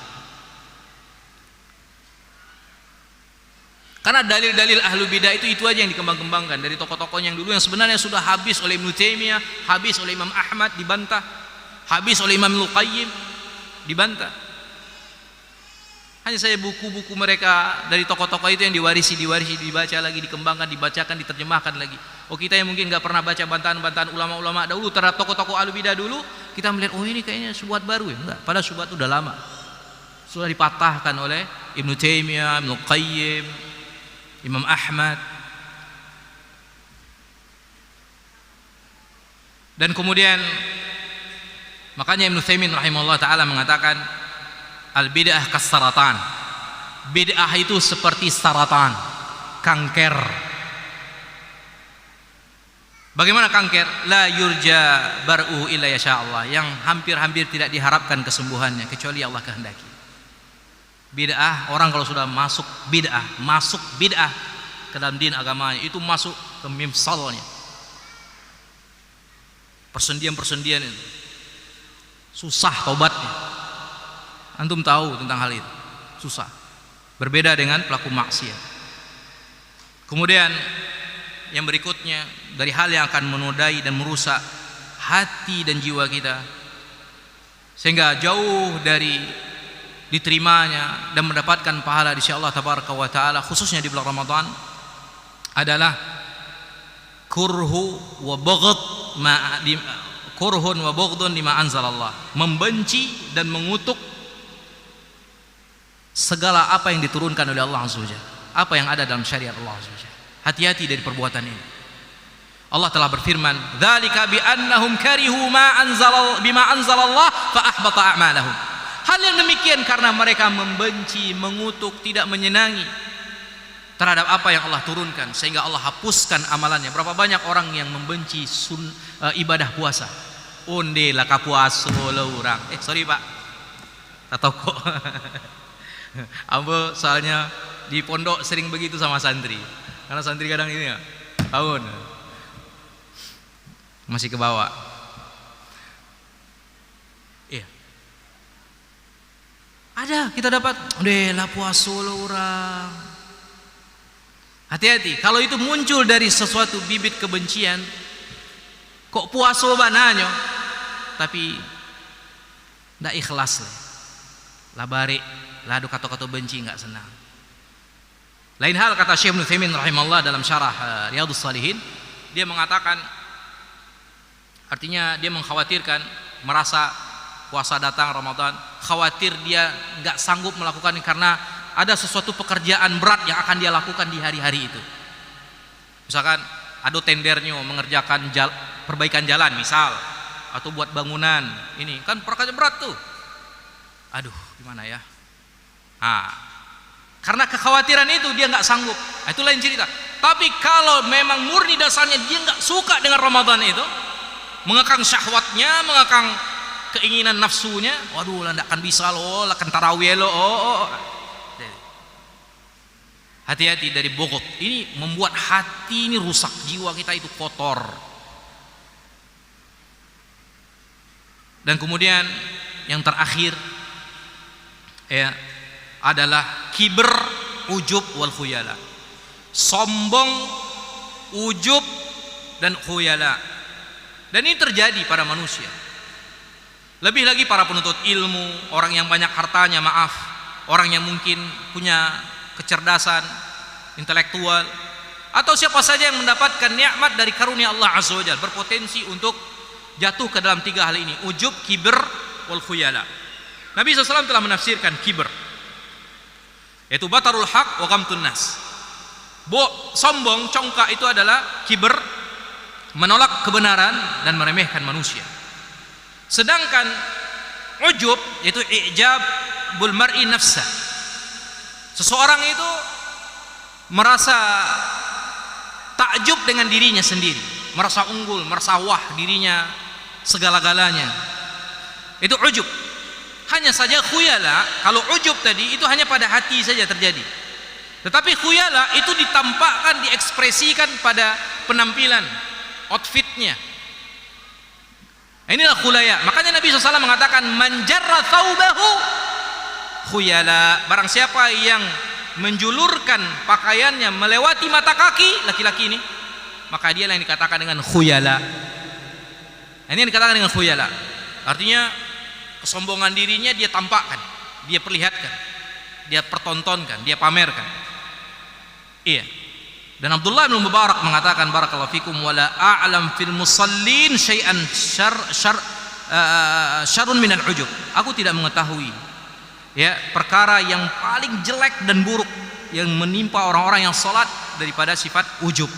Karena dalil-dalil ahlu bidah itu aja yang dikembang-kembangkan dari tokoh-tokoh yang dulu yang sebenarnya sudah habis oleh Ibnu Taimiyah, habis oleh Imam Ahmad dibantah, habis oleh Imam Al-Qayyim dibantah. Hanya saya buku-buku mereka dari tokoh-tokoh itu yang diwarisi, dibaca lagi, dikembangkan, dibacakan, diterjemahkan lagi. Oh, kita yang mungkin nggak pernah baca bantahan-bantahan ulama-ulama dahulu terhadap tokoh-tokoh ahlu bidah dulu, kita melihat oh ini kayaknya syubhat baru ya. Enggak, padahal syubhat itu udah lama. Sudah dipatahkan oleh Ibnu Taimiyah, Ibnu Qayyim, Imam Ahmad. Dan kemudian makanya Ibnu Taimiyah rahimahullah taala mengatakan al-bid'ah kas-saratan. Bid'ah itu seperti saratan, kanker. Bagaimana kanker? La yurja bar'u illa yasha Allah, yang hampir-hampir tidak diharapkan kesembuhannya kecuali Allah kehendaki. Bid'ah, orang kalau sudah masuk bid'ah ke dalam din agamanya, itu masuk ke mifsalnya. Persendian-persendian itu susah taubatnya. Antum tahu tentang hal itu, susah. Berbeda dengan pelaku maksiat. Kemudian yang berikutnya dari hal yang akan menodai dan merusak hati dan jiwa kita sehingga jauh dari diterimanya dan mendapatkan pahala di sisi Allah tabaraka wa taala, khususnya di bulan Ramadan, adalah kurhu wa baghd kurhun wa baghdun lima anzalallah, membenci dan mengutuk segala apa yang diturunkan oleh Allah Azza wa Jalla, apa yang ada dalam syariat Allah Azza wa Jalla. Hati-hati dari perbuatan ini. Allah telah berfirman, "Dzalika bi annahum karihu bima anzalallah fa ahbata a'malahum." Hal yang demikian karena mereka membenci, mengutuk, tidak menyenangi terhadap apa yang Allah turunkan, sehingga Allah hapuskan amalannya. Berapa banyak orang yang membenci ibadah puasa. Onde lah ka puasa lo orang. Sorry Pak, tak toko. Ambo soalnya di pondok sering begitu sama santri. Karena santri kadang ini ya, tahun masih ke bawah. Iya. Ada kita dapat, onde lah puasa lo orang. Hati-hati, kalau itu muncul dari sesuatu bibit kebencian, kok puasa bananya, tapi ndak ikhlas lah bari, lah adu kata-kata benci nggak senang. Lain hal kata Syekh Ibnu Utsaimin rahimahullah dalam syarah Riyadhus Shalihin, dia mengatakan, artinya dia mengkhawatirkan, merasa puasa datang Ramadan, khawatir dia nggak sanggup melakukan ini karena ada sesuatu pekerjaan berat yang akan dia lakukan di hari-hari itu. Misalkan ada tendernya mengerjakan perbaikan jalan misal, atau buat bangunan, ini kan pekerjaan berat tuh. Aduh, gimana ya? Karena kekhawatiran itu dia nggak sanggup. Itu lain cerita. Tapi kalau memang murni dasarnya dia nggak suka dengan Ramadan itu, mengekang syahwatnya, mengekang keinginan nafsunya, waduh lah nggak akan bisa loh, lah akan tarawih loh. Hati-hati dari bogot. Ini membuat hati ini rusak, jiwa kita itu kotor. Dan kemudian yang terakhir ya adalah kibr, ujub wal khuyala. Sombong, ujub dan khuyala. Dan ini terjadi pada manusia. Lebih lagi para penuntut ilmu, orang yang banyak hartanya, orang yang mungkin punya kecerdasan intelektual, atau siapa saja yang mendapatkan nikmat dari karunia Allah Azza wa Jalla, berpotensi untuk jatuh ke dalam tiga hal ini, ujub, kibr, wal khuyala. Nabi SAW telah menafsirkan kibr, yaitu batarul haq wa ghamtun nas. Sombong, congkak itu adalah kibr, menolak kebenaran dan meremehkan manusia. Sedangkan ujub yaitu i'jabul mar'i nafsah. Seseorang itu merasa takjub dengan dirinya sendiri, merasa unggul, merasa wah dirinya segala-galanya. Itu ujub. Hanya saja khuyala, kalau ujub tadi itu hanya pada hati saja terjadi. Tetapi khuyala itu ditampakkan, diekspresikan pada penampilan, outfitnya. Inilah khulaya. Makanya Nabi SAW mengatakan, man jarra thawbahu khuyala, barang siapa yang menjulurkan pakaiannya melewati mata kaki laki-laki ini, maka dia yang dikatakan dengan khuyala. Ini yang dikatakan dengan khuyala. Artinya kesombongan dirinya dia tampakkan, dia perlihatkan, dia pertontonkan, dia pamerkan. Iya. Dan Abdullah bin Mubarak mengatakan, barakallahu fikum, wala a'lam fil musallin syai'an syarrun minal ujub. Aku tidak mengetahui ya perkara yang paling jelek dan buruk yang menimpa orang-orang yang salat daripada sifat ujub.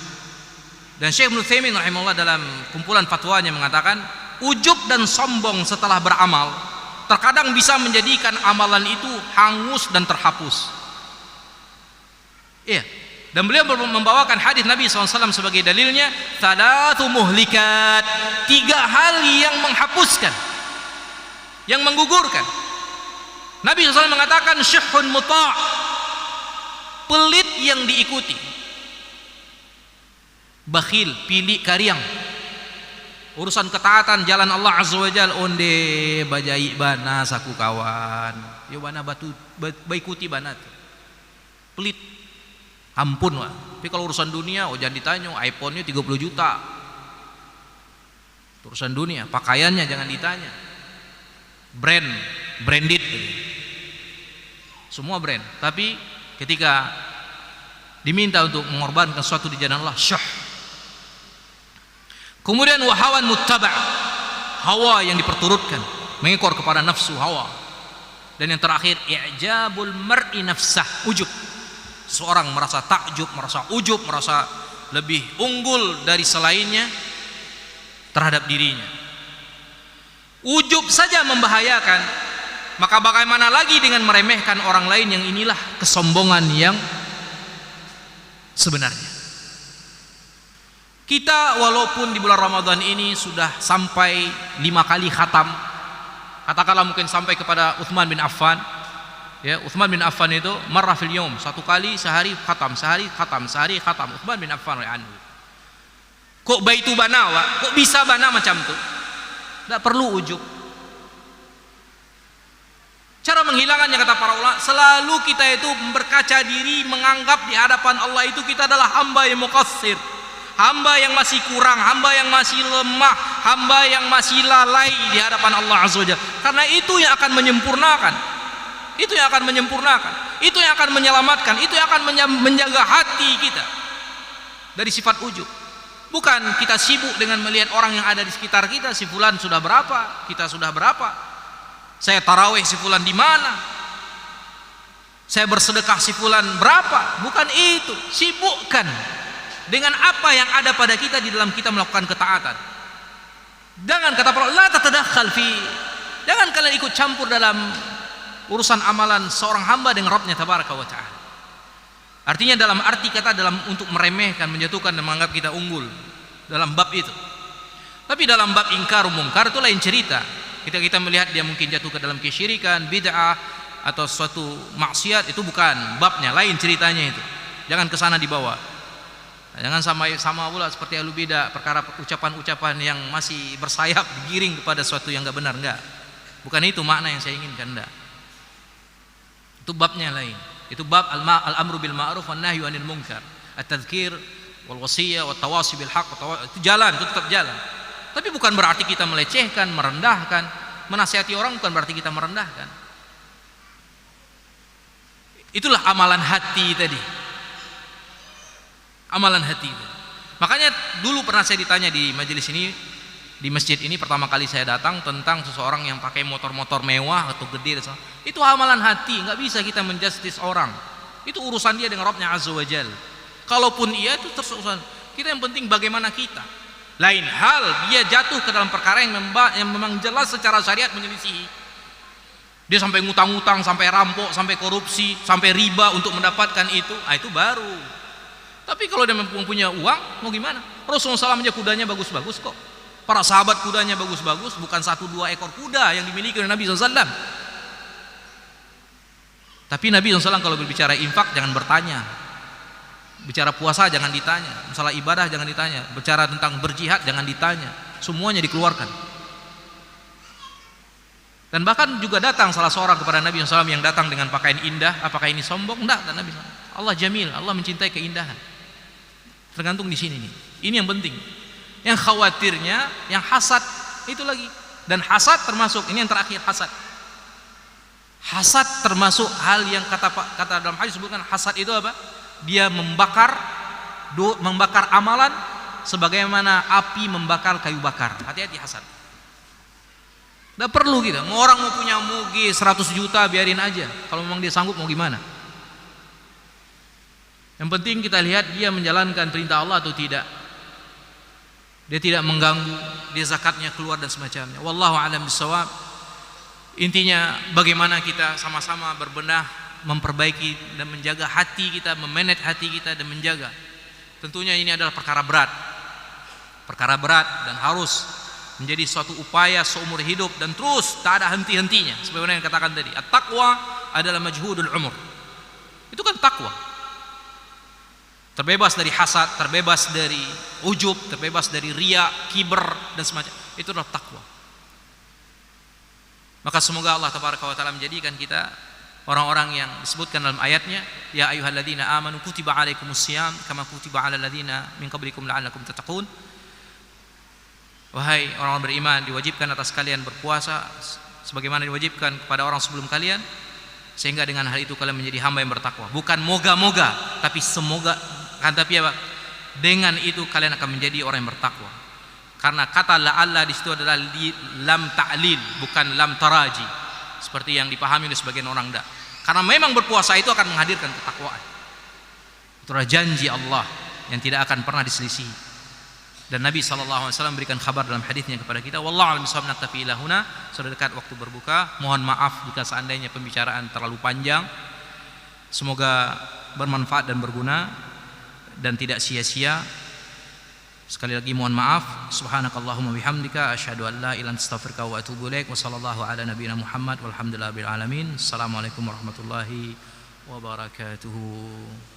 Dan Syekh Ibnu Utsaimin rahimahullah dalam kumpulan fatwanya mengatakan, ujub dan sombong setelah beramal terkadang bisa menjadikan amalan itu hangus dan terhapus. Iya. Dan beliau membawakan hadis Nabi SAW sebagai dalilnya, thalathu muhlikat, 3 hal yang menghapuskan, yang menggugurkan. Nabi SAW mengatakan, syuhun muta', pelit yang diikuti, bakhil, pilih kariang, urusan ketaatan jalan Allah Azza wa Jalla onde bajai bana saku kawan, yo bana batu baikuti bana, pelit, ampun wah. Tapi kalau urusan dunia, jangan ditanya, iPhone-nya 30 juta, urusan dunia, pakaiannya jangan ditanya, branded, semua brand. Tapi ketika diminta untuk mengorbankan sesuatu di jalan Allah, syuh, Kemudian wa hawan muttaba', hawa yang diperturutkan, mengekor kepada nafsu hawa. Dan yang terakhir i'jabul mar'i nafsah, ujub. Seorang merasa takjub, merasa ujub, merasa lebih unggul dari selainnya terhadap dirinya. Ujub saja membahayakan, maka bagaimana lagi dengan meremehkan orang lain, yang inilah kesombongan yang sebenarnya. Kita walaupun di bulan Ramadan ini sudah sampai 5 kali khatam, katakanlah mungkin sampai kepada Utsman bin Affan. Ya, Utsman bin Affan itu marra fil yaum, 1 kali sehari khatam, sehari khatam, sehari khatam. Utsman bin Affan anhu. Kok baitu banawa, kok bisa bana macam itu? Tidak perlu ujub. Cara menghilangkannya kata para ulama, selalu kita itu berkaca diri, menganggap di hadapan Allah itu kita adalah hamba yang muqassir, hamba yang masih kurang, hamba yang masih lemah, hamba yang masih lalai di hadapan Allah Azza wa Jalla. Karena itu yang akan menyempurnakan, itu yang akan menyempurnakan, itu yang akan menyelamatkan, itu yang akan menjaga hati kita dari sifat ujub. Bukan kita sibuk dengan melihat orang yang ada di sekitar kita, si fulan sudah berapa, kita sudah berapa, saya tarawih si fulan di mana, saya bersedekah si fulan berapa. Bukan itu, sibukkan dengan apa yang ada pada kita di dalam kita melakukan ketaatan. Jangan kata para la tatadakhal fi, jangan kalian ikut campur dalam urusan amalan seorang hamba dengan Rabbnya tabaraka wa ta'ala. Artinya dalam arti kata dalam untuk meremehkan, menjatuhkan dan menganggap kita unggul dalam bab itu. Tapi dalam bab ingkar mungkar itu lain cerita. Kita melihat dia mungkin jatuh ke dalam kesyirikan, bid'ah atau suatu maksiat, itu bukan babnya, lain ceritanya itu. Jangan ke sana dibawa. Jangan sama pula seperti ahlu bidah, perkara ucapan-ucapan yang masih bersayap digiring kepada suatu yang enggak benar, enggak. Bukan itu makna yang saya inginkan, enggak. Itu babnya lain. Itu bab al-amru bil ma'ruf wan nahyu 'anil munkar, at-tadzkir wal wasiyah wat tawasi bil haqq, itu jalan, itu tetap jalan. Tapi bukan berarti kita melecehkan, merendahkan. Menasihati orang bukan berarti kita merendahkan. Itulah amalan hati tadi. Amalan hati tadi. Makanya dulu pernah saya ditanya di majelis ini, di masjid ini pertama kali saya datang, tentang seseorang yang pakai motor-motor mewah atau gede. Itu amalan hati, nggak bisa kita menjustis orang. Itu urusan dia dengan Rabbnya Azza wa Jalla. Kalaupun iya itu terus urusan kita, yang penting bagaimana kita. Lain hal dia jatuh ke dalam perkara yang memang jelas secara syariat menyelisihi. Dia sampai ngutang-ngutang, sampai rampok, sampai korupsi, sampai riba untuk mendapatkan itu, itu baru. Tapi kalau dia mempunyai uang, mau gimana? Rasulullah SAW aja kudanya bagus-bagus kok. Para sahabat kudanya bagus-bagus, bukan 1-2 ekor kuda yang dimiliki oleh Nabi SAW. Tapi Nabi SAW kalau berbicara infak jangan bertanya, bicara puasa jangan ditanya, masalah ibadah jangan ditanya, bicara tentang berjihad jangan ditanya, semuanya dikeluarkan. Dan bahkan juga datang salah seorang kepada Nabi SAW yang datang dengan pakaian indah, apakah ini sombong? Enggak, Nabi SAW. Allah jamil, Allah mencintai keindahan. Tergantung di sini nih. Ini yang penting. Yang khawatirnya, yang hasad itu lagi. Dan hasad termasuk, ini yang terakhir, hasad. Hasad termasuk hal yang kata dalam hadis disebutkan, hasad itu apa? Dia membakar amalan sebagaimana api membakar kayu bakar. Hati-hati hasad. Tidak perlu kita. Orang mau punya moge 100 juta biarin aja. Kalau memang dia sanggup mau gimana? Yang penting kita lihat dia menjalankan perintah Allah atau tidak. Dia tidak mengganggu, dia zakatnya keluar dan semacamnya. Wallahu a'lam bishawab. Intinya bagaimana kita sama-sama berbenah, memperbaiki dan menjaga hati kita, memanage hati kita dan menjaga. Tentunya ini adalah perkara berat. Perkara berat dan harus menjadi suatu upaya seumur hidup dan terus tak ada henti-hentinya. Sebagaimana yang katakan tadi, at-taqwa adalah majhudul umur. Itu kan takwa. Terbebas dari hasad, terbebas dari ujub, terbebas dari riya, kiber dan semacam. Itu adalah takwa. Maka semoga Allah tabaraka wa taala menjadikan kita orang-orang yang disebutkan dalam ayatnya, ya ayyuhalladzina amanu kutiba alaikumusiyam kama kutiba alal ladzina min qablikum la'allakum tattaqun. Wahai orang-orang beriman, diwajibkan atas kalian berpuasa sebagaimana diwajibkan kepada orang sebelum kalian, sehingga dengan hal itu kalian menjadi hamba yang bertakwa. Bukan moga-moga, tapi semoga, kan tapi apa? Dengan itu kalian akan menjadi orang yang bertakwa. Karena kata la'alla di situ adalah lam ta'lil, bukan lam taraji, seperti yang dipahami oleh sebagian orang dak. Karena memang berpuasa itu akan menghadirkan ketakwaan. Itu adalah janji Allah yang tidak akan pernah diselisihi. Dan Nabi SAW berikan kabar dalam hadisnya kepada kita, wallahu a'lam bishawab, naktafi ila huna, sudah dekat waktu berbuka. Mohon maaf jika seandainya pembicaraan terlalu panjang. Semoga bermanfaat dan berguna dan tidak sia-sia. Sekali lagi mohon maaf. Subhanakallahumma bihamdika asyhadu an la ilaha illa anta astaghfiruka wa atubu ilaik. Wassallallahu ala nabiyyina Muhammad walhamdulillahil alamin. Assalamualaikum warahmatullahi wabarakatuh.